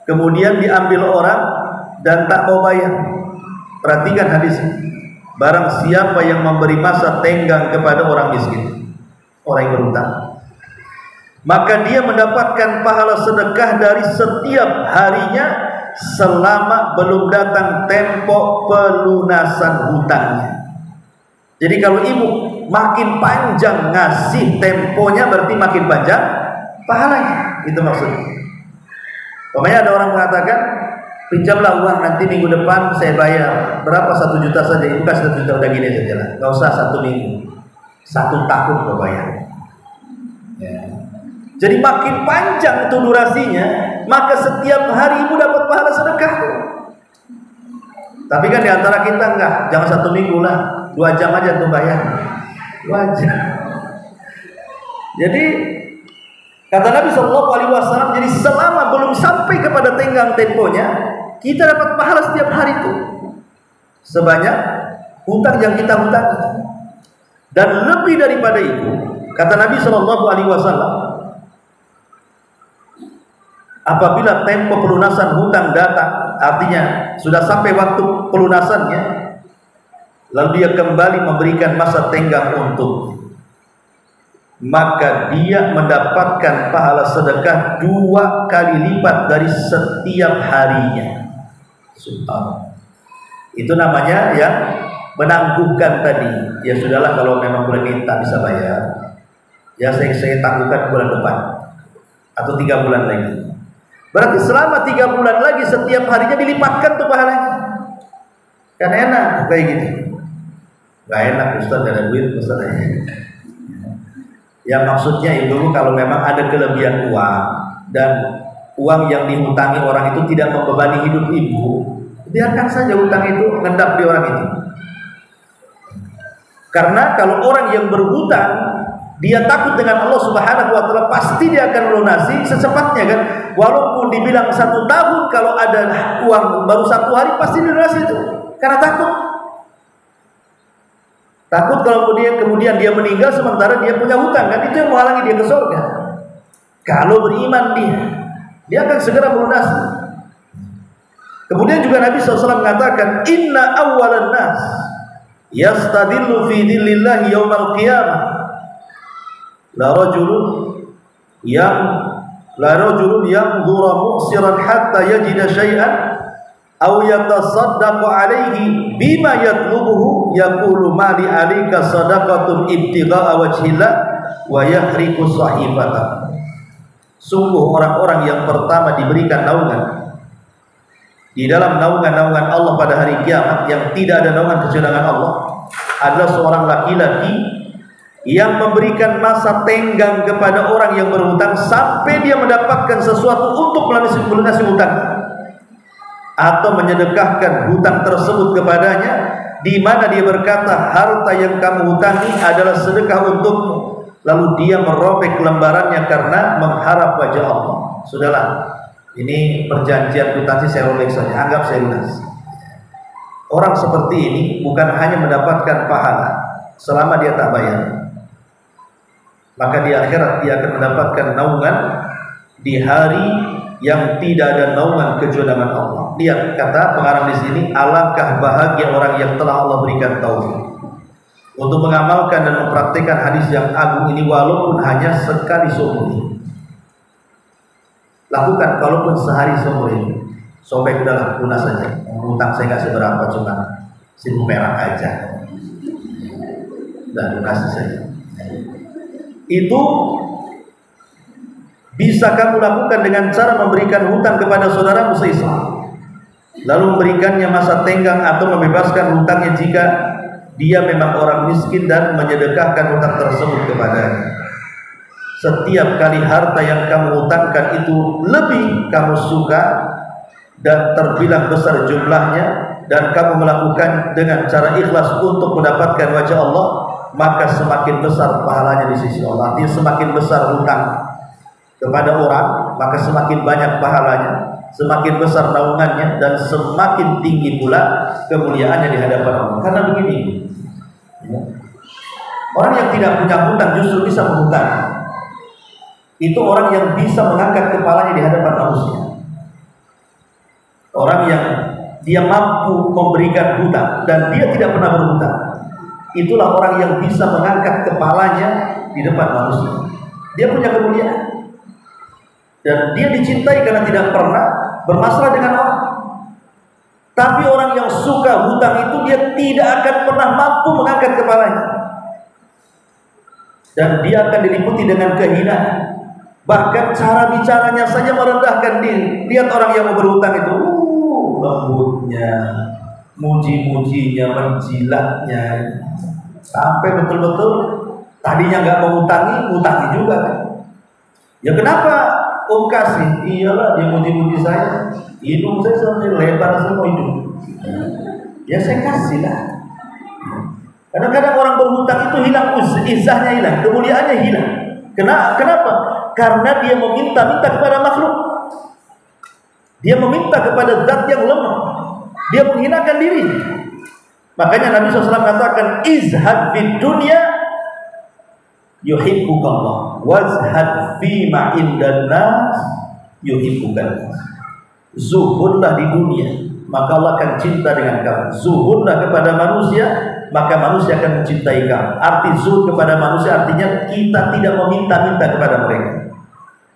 kemudian diambil orang dan tak mau bayar. Perhatikan hadis ini. Barang siapa yang memberi masa tenggang kepada orang miskin, orang yang berhutang, maka dia mendapatkan pahala sedekah dari setiap harinya selama belum datang tempo pelunasan hutangnya. Jadi kalau ibu makin panjang ngasih temponya, berarti makin panjang pahalanya. Itu maksudnya. Pokoknya ada orang mengatakan, pinjamlah uang nanti minggu depan saya bayar. Berapa? 1 juta saja. Itu kan 1 juta udah gini saja lah. Gak usah 1 minggu, 1 tahun kau bayar. Ya. Jadi makin panjang itu durasinya, maka setiap hari ibu dapat pahala sedekah. Tapi kan diantara kita enggak, jangan 1 minggu lah, 2 jam aja untuk bayar. 2 jam. Jadi kata Nabi SAW, jadi selama belum sampai kepada tenggang temponya, kita dapat pahala setiap hari itu sebanyak hutang yang kita hutang. Dan lebih daripada itu, kata Nabi SAW, apabila tempo pelunasan hutang datang, artinya sudah sampai waktu pelunasannya, lalu dia kembali memberikan masa tenggang untuk, maka dia mendapatkan pahala sedekah 2 kali lipat dari setiap harinya. Subhanallah. Itu namanya yang menangguhkan tadi. Ya sudahlah, kalau memang bulan ini tak bisa bayar, ya saya tangguhkan bulan depan atau 3 bulan lagi. Berarti selama 3 bulan lagi setiap harinya dilipatkan tuh pahalanya. Kan enak kayak gitu. Gak enak Ustaz, gak ada duit Ustaz. Yang maksudnya itu kalau memang ada kelebihan uang dan uang yang dihutangi orang itu tidak membebani hidup ibu, biarkan saja hutang itu ngendap di orang itu. Karena kalau orang yang berhutang, dia takut dengan Allah Subhanahu wa taala, pasti dia akan melunasi secepatnya kan. Walaupun dibilang 1 tahun, kalau ada uang baru 1 hari pasti dilunasi itu. Karena takut kalau kemudian dia meninggal sementara dia punya hutang kan, itu yang menghalangi dia ke surga. Kalau beriman dia akan segera melunasi. Kemudian juga Nabi SAW mengatakan, inna awwalan nas yastadillu fi dhillillahi yaumal qiyamah la rajulun yanzura mu'siran hatta yajida syai'an aw yatasaddaqu alaihi bima yatlubuhu yaqulu mali alika sadaqatun ibtigha'a wajhillah wa yahriqu sahifata. Sungguh orang-orang yang pertama diberikan naungan di dalam naungan-naungan Allah pada hari kiamat, yang tidak ada naungan kecuali dengan Allah, adalah seorang laki-laki yang memberikan masa tenggang kepada orang yang berhutang sampai dia mendapatkan sesuatu untuk melunasi hutang, atau menyedekahkan hutang tersebut kepadanya, di mana dia berkata, harta yang kamu hutangi adalah sedekah untukmu, lalu dia merobek lembarannya karena mengharap wajah Allah. Sudahlah, ini perjanjian kwitansi saya robek saja, anggap saya lunas. Orang seperti ini bukan hanya mendapatkan pahala selama dia tak bayar, maka di akhirat dia akan mendapatkan naungan di hari yang tidak ada naungan kecuali dengan Allah. Lihat kata pengarang di sini, alangkah bahagia orang yang telah Allah berikan taufik untuk mengamalkan dan mempraktikkan hadis yang agung ini, walaupun hanya sekali seumur hidup. Lakukan walaupun sehari seumur hidup. Sobek udahlah, lunas saja. Hutang saya nggak seberapa, cuma 1.000 perak aja. Dan lunas saja. Itu bisa kamu lakukan dengan cara memberikan hutang kepada saudaramu se-Islam, lalu memberikannya masa tenggang atau membebaskan hutangnya jika dia memang orang miskin, dan menyedekahkan hutang tersebut kepadanya. Setiap kali harta yang kamu hutangkan itu lebih kamu suka dan terbilang besar jumlahnya, dan kamu melakukan dengan cara ikhlas untuk mendapatkan wajah Allah, maka semakin besar pahalanya di sisi Allah. Dia semakin besar hutang kepada orang, maka semakin banyak pahalanya, semakin besar naungannya, dan semakin tinggi pula kemuliaannya di hadapan Allah. Karena begini, orang yang tidak punya hutang justru bisa menghutang. Itu orang yang bisa mengangkat kepalanya di hadapan manusia. Orang yang dia mampu memberikan hutang dan dia tidak pernah berhutang, itulah orang yang bisa mengangkat kepalanya di depan manusia. Dia punya kemuliaan dan dia dicintai karena tidak pernah bermasalah dengan orang. Tapi orang yang suka hutang itu dia tidak akan pernah mampu mengangkat kepalanya, dan dia akan diliputi dengan kehinaan. Bahkan cara bicaranya saja merendahkan diri. Lihat orang yang mau berhutang itu, lembutnya, muji-mujinya, menjilatnya, sampai betul-betul tadinya nggak mau ngutangi juga kan. Ya kenapa om kasih? Iyalah, dia muji-muji saya, hidung saya sampai lebar semua hidung. Ya saya kasih lah. Kadang-kadang orang berhutang itu hilang izahnya, hilang kemuliaannya, hilang. Kenapa? Karena dia meminta-minta kepada makhluk. Dia meminta kepada zat yang lemah. Dia menghinakan diri. Makanya Nabi SAW katakan, izhad fid dunya yuhibbukallah, wazhad fima indan nas yuhibbukan. Zuhudlah di dunia, maka Allah akan cinta dengan kamu. Zuhudlah kepada manusia, maka manusia akan mencintai kamu. Arti zuhud kepada manusia artinya kita tidak meminta-minta kepada mereka.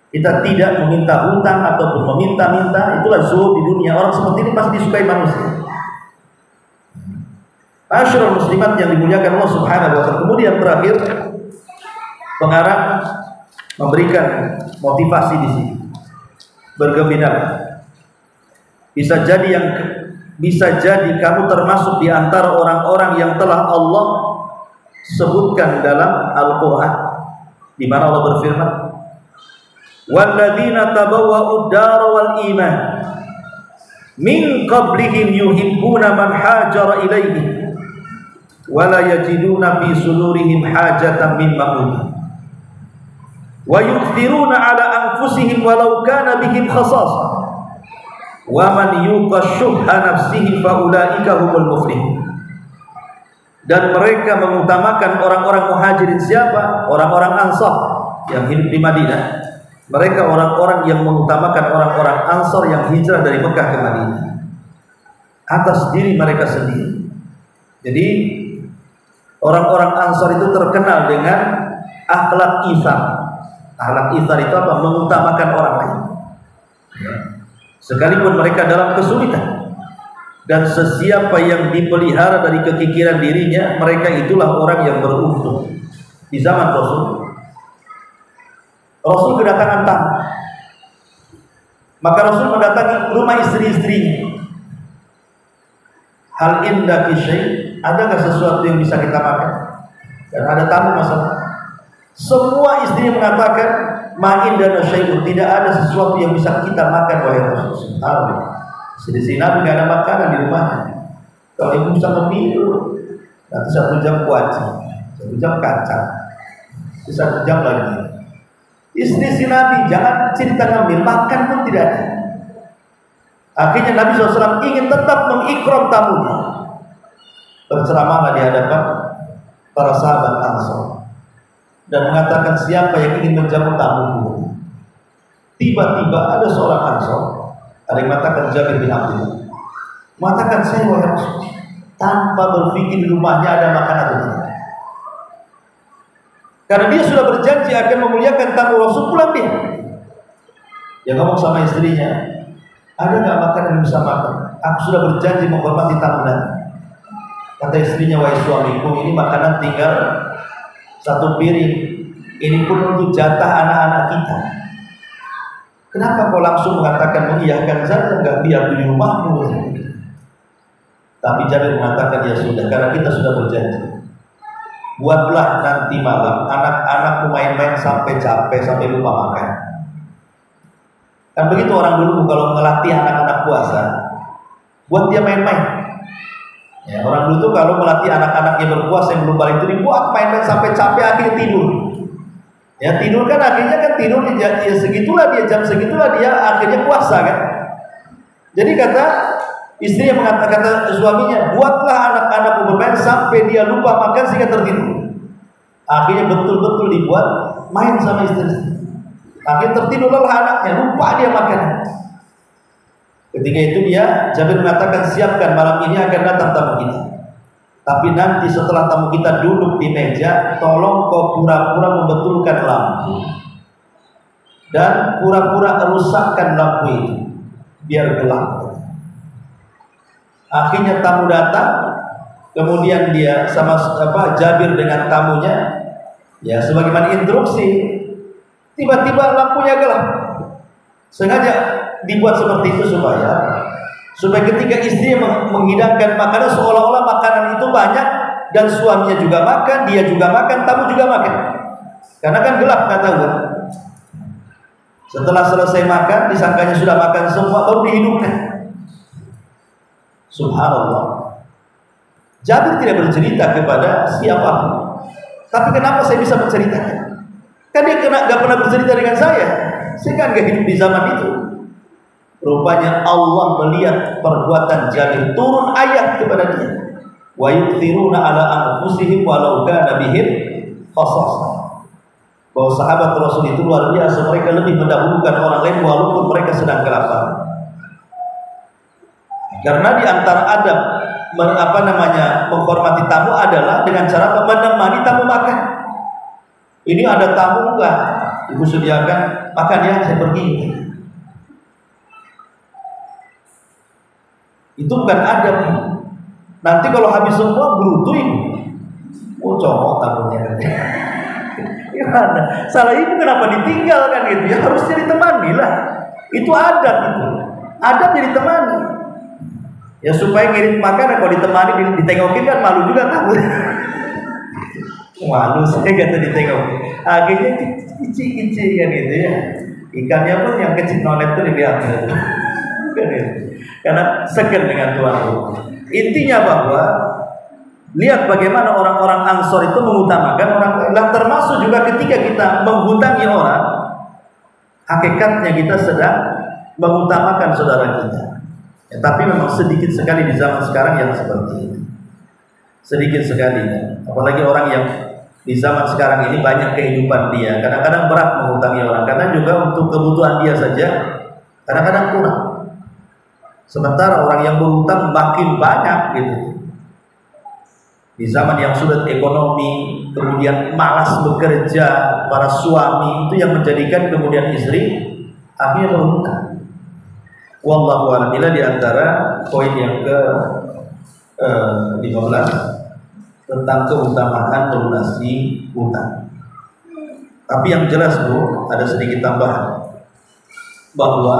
Kita tidak meminta hutang ataupun meminta-minta. Itulah zuhud di dunia. Orang seperti ini pasti disukai manusia. Asyrul muslimat yang dimuliakan Allah Subhanahu wa ta'ala. Kemudian terakhir, pengarang memberikan motivasi di sini. Bergembiralah. Bisa jadi kamu termasuk di antara orang-orang yang telah Allah sebutkan dalam Al-Qur'an, di mana Allah berfirman, walladzina tabawwa'ud dar wal iman min qablihim yuhibbuna man hajara ilaihim wa la yajiduna fi sudurihim hajatan mimma utu wa yu'thiruna ala anfusihim walau kana bihim khasasah wa man yuqa syuhha nafsihi fa ulaika humul muflihun. Dan mereka mengutamakan orang-orang muhajirin. Siapa? Orang-orang Ansar yang hidup di Madinah. Mereka orang-orang yang mengutamakan orang-orang Ansar yang hijrah dari Mekah ke Madinah atas diri mereka sendiri. Jadi orang-orang Ansar itu terkenal dengan akhlak itsar. Akhlak itsar itu apa? Mengutamakan orang lain, sekalipun mereka dalam kesulitan. Dan sesiapa yang dipelihara dari kekikiran dirinya, mereka itulah orang yang beruntung. Di zaman Rasul kedatangan tamu. Maka Rasul mendatangi rumah istri-istrinya. Hal indaki syai', adakah sesuatu yang bisa kita makan? Dan ada tamu masalah. Semua istrinya mengatakan, ma indana syai'un, tidak ada sesuatu yang bisa kita makan wahai Rasul. Di sini Nabi tidak ada makanan di rumahnya. Kalau ibu bisa memilih, nanti 1 jam kuaci, 1 jam kacang, 1 jam lagi. Istri Nabi jangan cerita ngambil, makan pun tidak ada. Akhirnya Nabi SAW ingin tetap mengikram tamunya. Berceramahlah di hadapan para sahabat Ansor dan mengatakan, siapa yang ingin menjamu tamu. Tiba-tiba ada seorang Ansor, ada yang mengatakan Jabir bin Abdullah, mengatakan, saya wahai Rasul, tanpa berpikir di rumahnya ada makanan atau tidak. Karena dia sudah berjanji akan memuliakan tamu Rasul, pulang dia. Dia ngomong sama istrinya, ada nggak makanan yang bisa makan? Aku sudah berjanji menghormati tamu nanti. Kata istrinya, wahai suamiku, ini makanan tinggal 1 piring. Ini pun untuk jatah anak-anak kita. Kenapa kau langsung mengatakan mengiyakan saja, nggak biar di rumahmu? Tapi Jabir mengatakan, ya sudah, karena kita sudah berjanji. Buatlah nanti malam anak-anakku main-main sampai capek, sampai lupa makan. Kan begitu orang dulu kalau melatih anak-anak puasa, buat dia main-main. Ya, orang dulu tuh kalau melatih anak-anaknya berpuasa yang belum balik itu dibuat main-main sampai capek, akhirnya tidur. Ya tidur kan akhirnya kan tidur ya segitulah dia, jam segitulah dia akhirnya puasa kan. Jadi kata istri yang mengatakan, kata suaminya, buatlah anak-anakmu bermain sampai dia lupa makan sehingga tertidur. Akhirnya betul-betul dibuat main sama istri. Akhirnya tertidurlah anaknya, lupa dia makan. Ketika itu Jabir mengatakan, siapkan malam ini akan datang tamu kita. Tapi nanti setelah tamu kita duduk di meja, tolong kau pura-pura membetulkan lampu dan pura-pura rusakkan lampu itu biar gelap. Akhirnya tamu datang, kemudian dia sama Jabir dengan tamunya, ya sebagaimana instruksi, tiba-tiba lampunya gelap. Sengaja dibuat seperti itu supaya ketika istri menghidangkan makanan, seolah-olah makanan itu banyak dan suaminya juga makan, dia juga makan, tamu juga makan. Karena kan gelap, nggak tahu kan. Setelah selesai makan, disangkanya sudah makan semua, baru dihidupkan. Subhanallah. Jabir tidak bercerita kepada siapapun. Tapi kenapa saya bisa menceritakan? Kan dia gak pernah bercerita dengan saya. Saya kan gak hidup di zaman itu. Rupanya Allah melihat perbuatan Jabir, turun ayat kepada dia. Wa yu'thiruna ala anfusihim walau kana bihim khasasah. Bahwa sahabat Rasul itu luar biasa, mereka lebih mendahulukan orang lain walaupun mereka sedang kelaparan. Karena di antara adab menghormati tamu adalah dengan cara menemani tamu makan. Ini ada tamu enggak? Ibu sediakan makan ya, saya pergi. Itu bukan adab. Nanti kalau habis semua berutuh ibu. Oh cowok tamunya. Gimana? Salah ibu kenapa ditinggalkan gitu ya? Harusnya ditemani lah. Itu adab itu. Adab jadi temani. Ya supaya ngirim makanan, kalau ditemani ditengokin kan malu juga tamu. Malu saya kata ditengokin. Akhirnya kicik-kicik kan gitu ya. Ikannya pun yang kecil nonet itu diambil. Karena segan dengan Tuhan. Intinya bahwa lihat bagaimana orang-orang Ansor itu mengutamakan orang lain. Dan termasuk juga ketika kita menghutangi orang, hakikatnya kita sedang mengutamakan saudara kita. Ya, tapi memang sedikit sekali di zaman sekarang yang seperti ini. Sedikit sekali. Apalagi orang yang di zaman sekarang ini banyak kehidupan dia. Kadang-kadang berat menghutangi orang. Karena juga untuk kebutuhan dia saja kadang-kadang kurang. Sementara orang yang berhutang makin banyak gitu. Di zaman yang sulit ekonomi, kemudian malas bekerja, para suami itu yang menjadikan kemudian istri akhirnya berhutang. Wallahu a'lam. Inilah di antara poin yang ke-15 tentang keutamaan melunasi hutang. Tapi yang jelas Bu, ada sedikit tambahan bahwa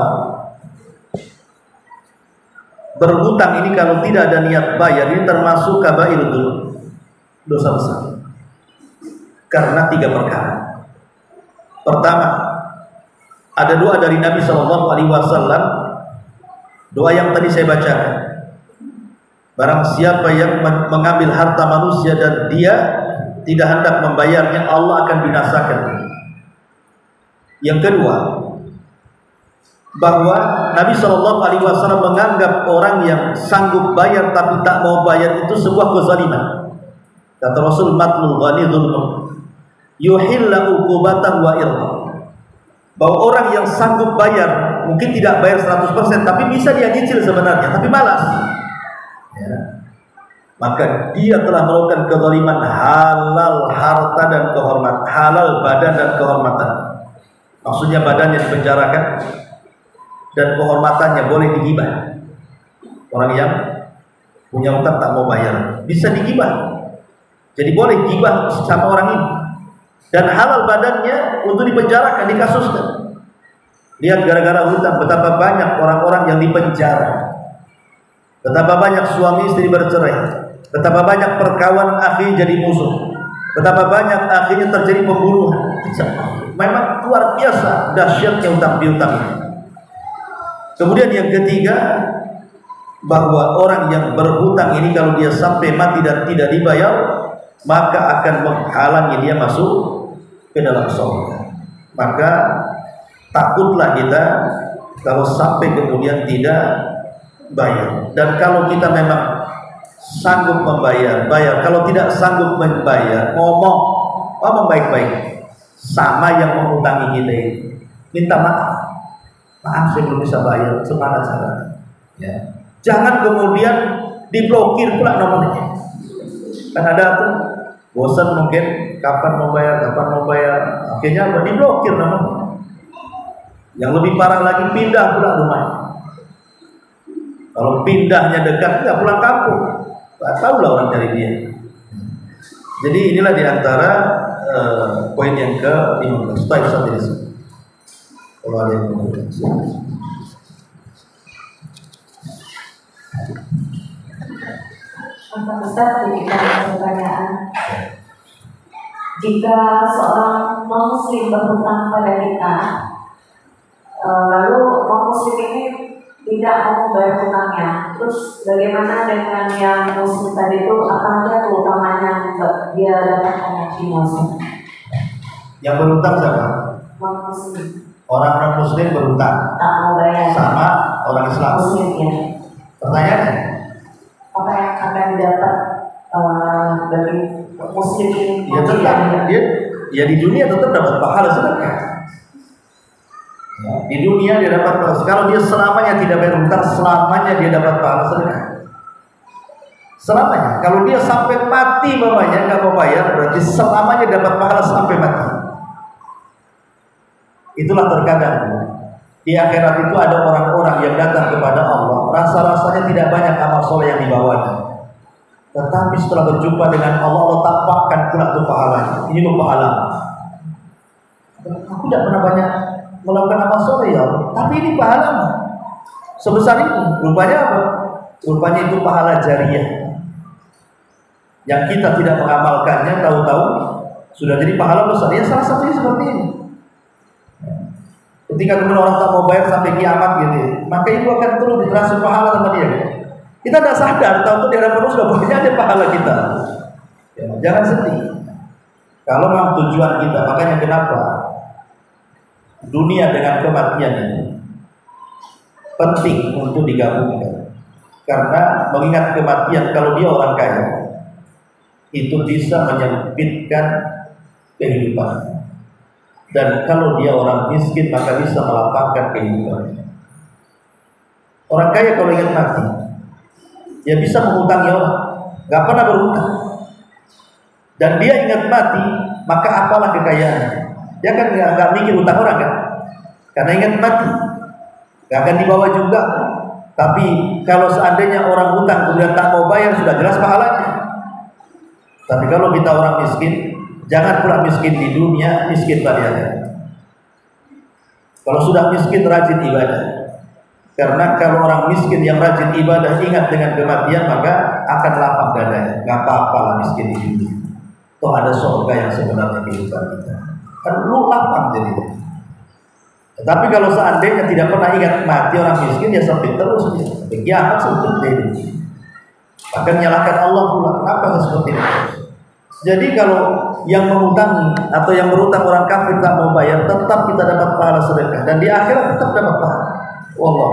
berhutang ini kalau tidak ada niat bayar ini termasuk kabair dzunub, dosa besar. Karena 3 perkara. Pertama, ada doa dari Nabi SAW, doa yang tadi saya bacakan. Barang siapa yang mengambil harta manusia dan dia tidak hendak membayarnya, Allah akan binasakan. Yang kedua, bahwa Nabi SAW menganggap orang yang sanggup bayar tapi tak mau bayar itu sebuah kezaliman. Kata Rasul, matlul ghani dzulmun yuhilla uqubatan wa irqa. Bahwa orang yang sanggup bayar, mungkin tidak bayar 100%, tapi bisa dia nyicil sebenarnya, tapi malas. Ya. Maka dia telah melakukan kezaliman halal harta dan kehormatan, halal badan dan kehormatan. Maksudnya badannya dipenjarakan dan kehormatannya boleh digibah. Orang yang punya utang tak mau bayar bisa digibah. Jadi boleh gibah sama orang ini. Dan halal badannya untuk dipenjarakan, dikasuskan. Lihat gara-gara hutang betapa banyak orang-orang yang dipenjara. Betapa banyak suami istri bercerai, betapa banyak perkawanan akhirnya jadi musuh, betapa banyak akhirnya terjadi pembunuhan. Memang luar biasa dahsyatnya utang piutang ini. Kemudian yang ketiga, bahwa orang yang berhutang ini kalau dia sampai mati dan tidak dibayar, maka akan menghalangi dia masuk ke dalam surga. Maka takutlah kita kalau sampai kemudian tidak bayar. Dan kalau kita memang sanggup membayar, bayar. Kalau tidak sanggup membayar, ngomong baik-baik sama yang mengutangi kita ini, minta maaf, saya belum bisa bayar, semangat saya. Ya. Jangan kemudian diblokir pula nomornya. Kan ada tuh bosan mungkin kapan mau bayar, akhirnya diblokir nomornya. Yang lebih parah lagi, pindah pula rumahnya. Kalau pindahnya dekat, nggak pulang kampung, nggak tahu lah orang dari dia. Jadi inilah diantara poin yang ke-15. Baik, sampai di sini. Kalau ada yang mau Ustaz, diberikan pertanyaan. Jika seorang non-muslim berhutang pada kita, lalu non-muslim ini tidak mau bayar hutangnya, terus bagaimana dengan yang muslim tadi itu? Akan ada utamanya dia dapatkan yang muslim? Yang berhutang siapa? Non-muslim. Orang non-muslim berhutang Tak mau bayar sama orang Islam. muslim ya. Pertanyaannya, apa yang akan didapat dari muslim ini? ya tetap dia di dunia tetap dapat pahala sedekah. Di dunia dia dapat pahala. Kalau dia selamanya tidak bayar hutang, selamanya dia dapat pahala sedekah. Selamanya. Kalau dia sampai mati mamanya nggak mau bayar, berarti selamanya dapat pahala sampai mati. Itulah terkadang di akhirat itu ada orang-orang yang datang kepada Allah, rasa-rasanya tidak banyak amal soleh yang dibawanya. Tetapi setelah berjumpa dengan Allah, Allah tampakkan pula itu pahalanya. Ini loh pahala. Aku tidak pernah banyak melakukan amal soleh ya Allah, tapi ini pahala sebesar itu. Rupanya apa? Rupanya itu pahala jariah yang kita tidak mengamalkannya, tahu-tahu sudah jadi pahala besar. Ya salah satunya seperti ini. Ketika kemudian orang tak mau bayar sampai kiamat gitu, maka itu akan terus ditransfer pahala sama dia. Kita tidak sadar, tahu-tahu di hadapan Allah sudah banyak aja pahala kita. Ya, jangan sedih. Kalau memang tujuan kita, makanya kenapa dunia dengan kematian ini penting untuk digabungkan. Karena mengingat kematian, kalau dia orang kaya, itu bisa menyempitkan kehidupan. Dan kalau dia orang miskin, maka bisa melapangkan kehidupannya. Orang kaya kalau ingin mati, dia bisa mengutangi orang, nggak pernah berhutang. Dan dia ingat mati, maka apalah kekayaannya. Dia kan nggak mikir hutang orang kan, karena ingat mati, nggak akan dibawa juga. Tapi kalau seandainya orang hutang kemudian tak mau bayar, sudah jelas pahalanya. Tapi kalau kita orang miskin, jangan pula miskin di dunia, miskin pada akhirat. Kalau sudah miskin, rajin ibadah. Karena kalau orang miskin yang rajin ibadah ingat dengan kematian, maka akan lapang dadanya. Gak apa-apalah miskin ini. Toh ada surga yang sebenarnya kehidupan kita. Kan lu lapang jadinya. Tapi kalau seandainya tidak pernah ingat mati orang miskin, ya sempit terus dia. Kiamat sempit dia. Bahkan nyalahkan Allah pula. Kenapa seperti itu? Jadi kalau yang mengutangi atau yang berutang orang kafir tak mau bayar, tetap kita dapat pahala sedekah dan di akhirat tetap dapat pahala. Wallah.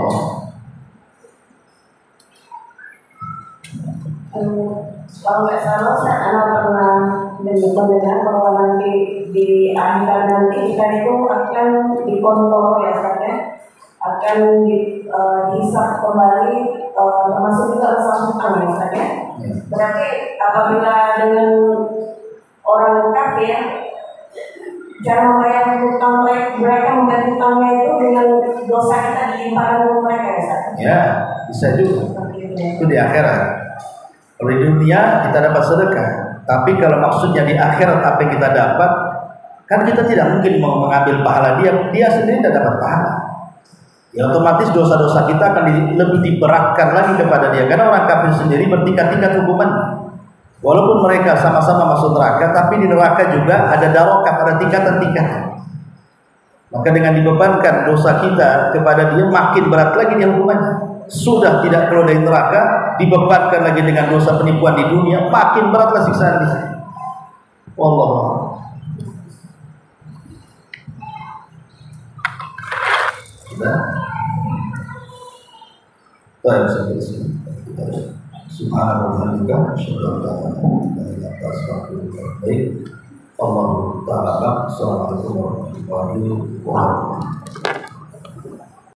Kalau nggak salah, saya pernah mendengar bahwa nanti di akhirat nanti kita itu akan dikontrol ya, saja akan dihisap kembali, termasuk juga rasa hutang ya, saja. Berarti apabila dengan orang kafir cara membayar hutang mereka membayar hutangnya itu dengan dosa kita dilimpahkan mereka ya, Ustaz? Ya, bisa juga. Itu di akhirat. Kalau di dunia kita dapat sedekah, tapi kalau maksudnya di akhirat apa yang kita dapat, kan kita tidak mungkin mau mengambil pahala dia sendiri tidak dapat pahala. Ya otomatis dosa-dosa kita akan lebih diberatkan lagi kepada dia, karena orang kafir sendiri bertingkat-tingkat hukuman. Walaupun mereka sama-sama masuk neraka, tapi di neraka juga ada darokat, ada tingkatan-tingkatan. Maka dengan dibebankan dosa kita kepada dia, makin berat lagi dia hukumannya. Sudah tidak keluar dari neraka, dibebankan lagi dengan dosa penipuan di dunia, makin beratlah siksaan dia. Wallah. Sudah. Baik, sampai sini. Subhanallah juga, syukurlah. Baik. Allah Ta'ala. Assalamualaikum warahmatullahi wabarakatuh.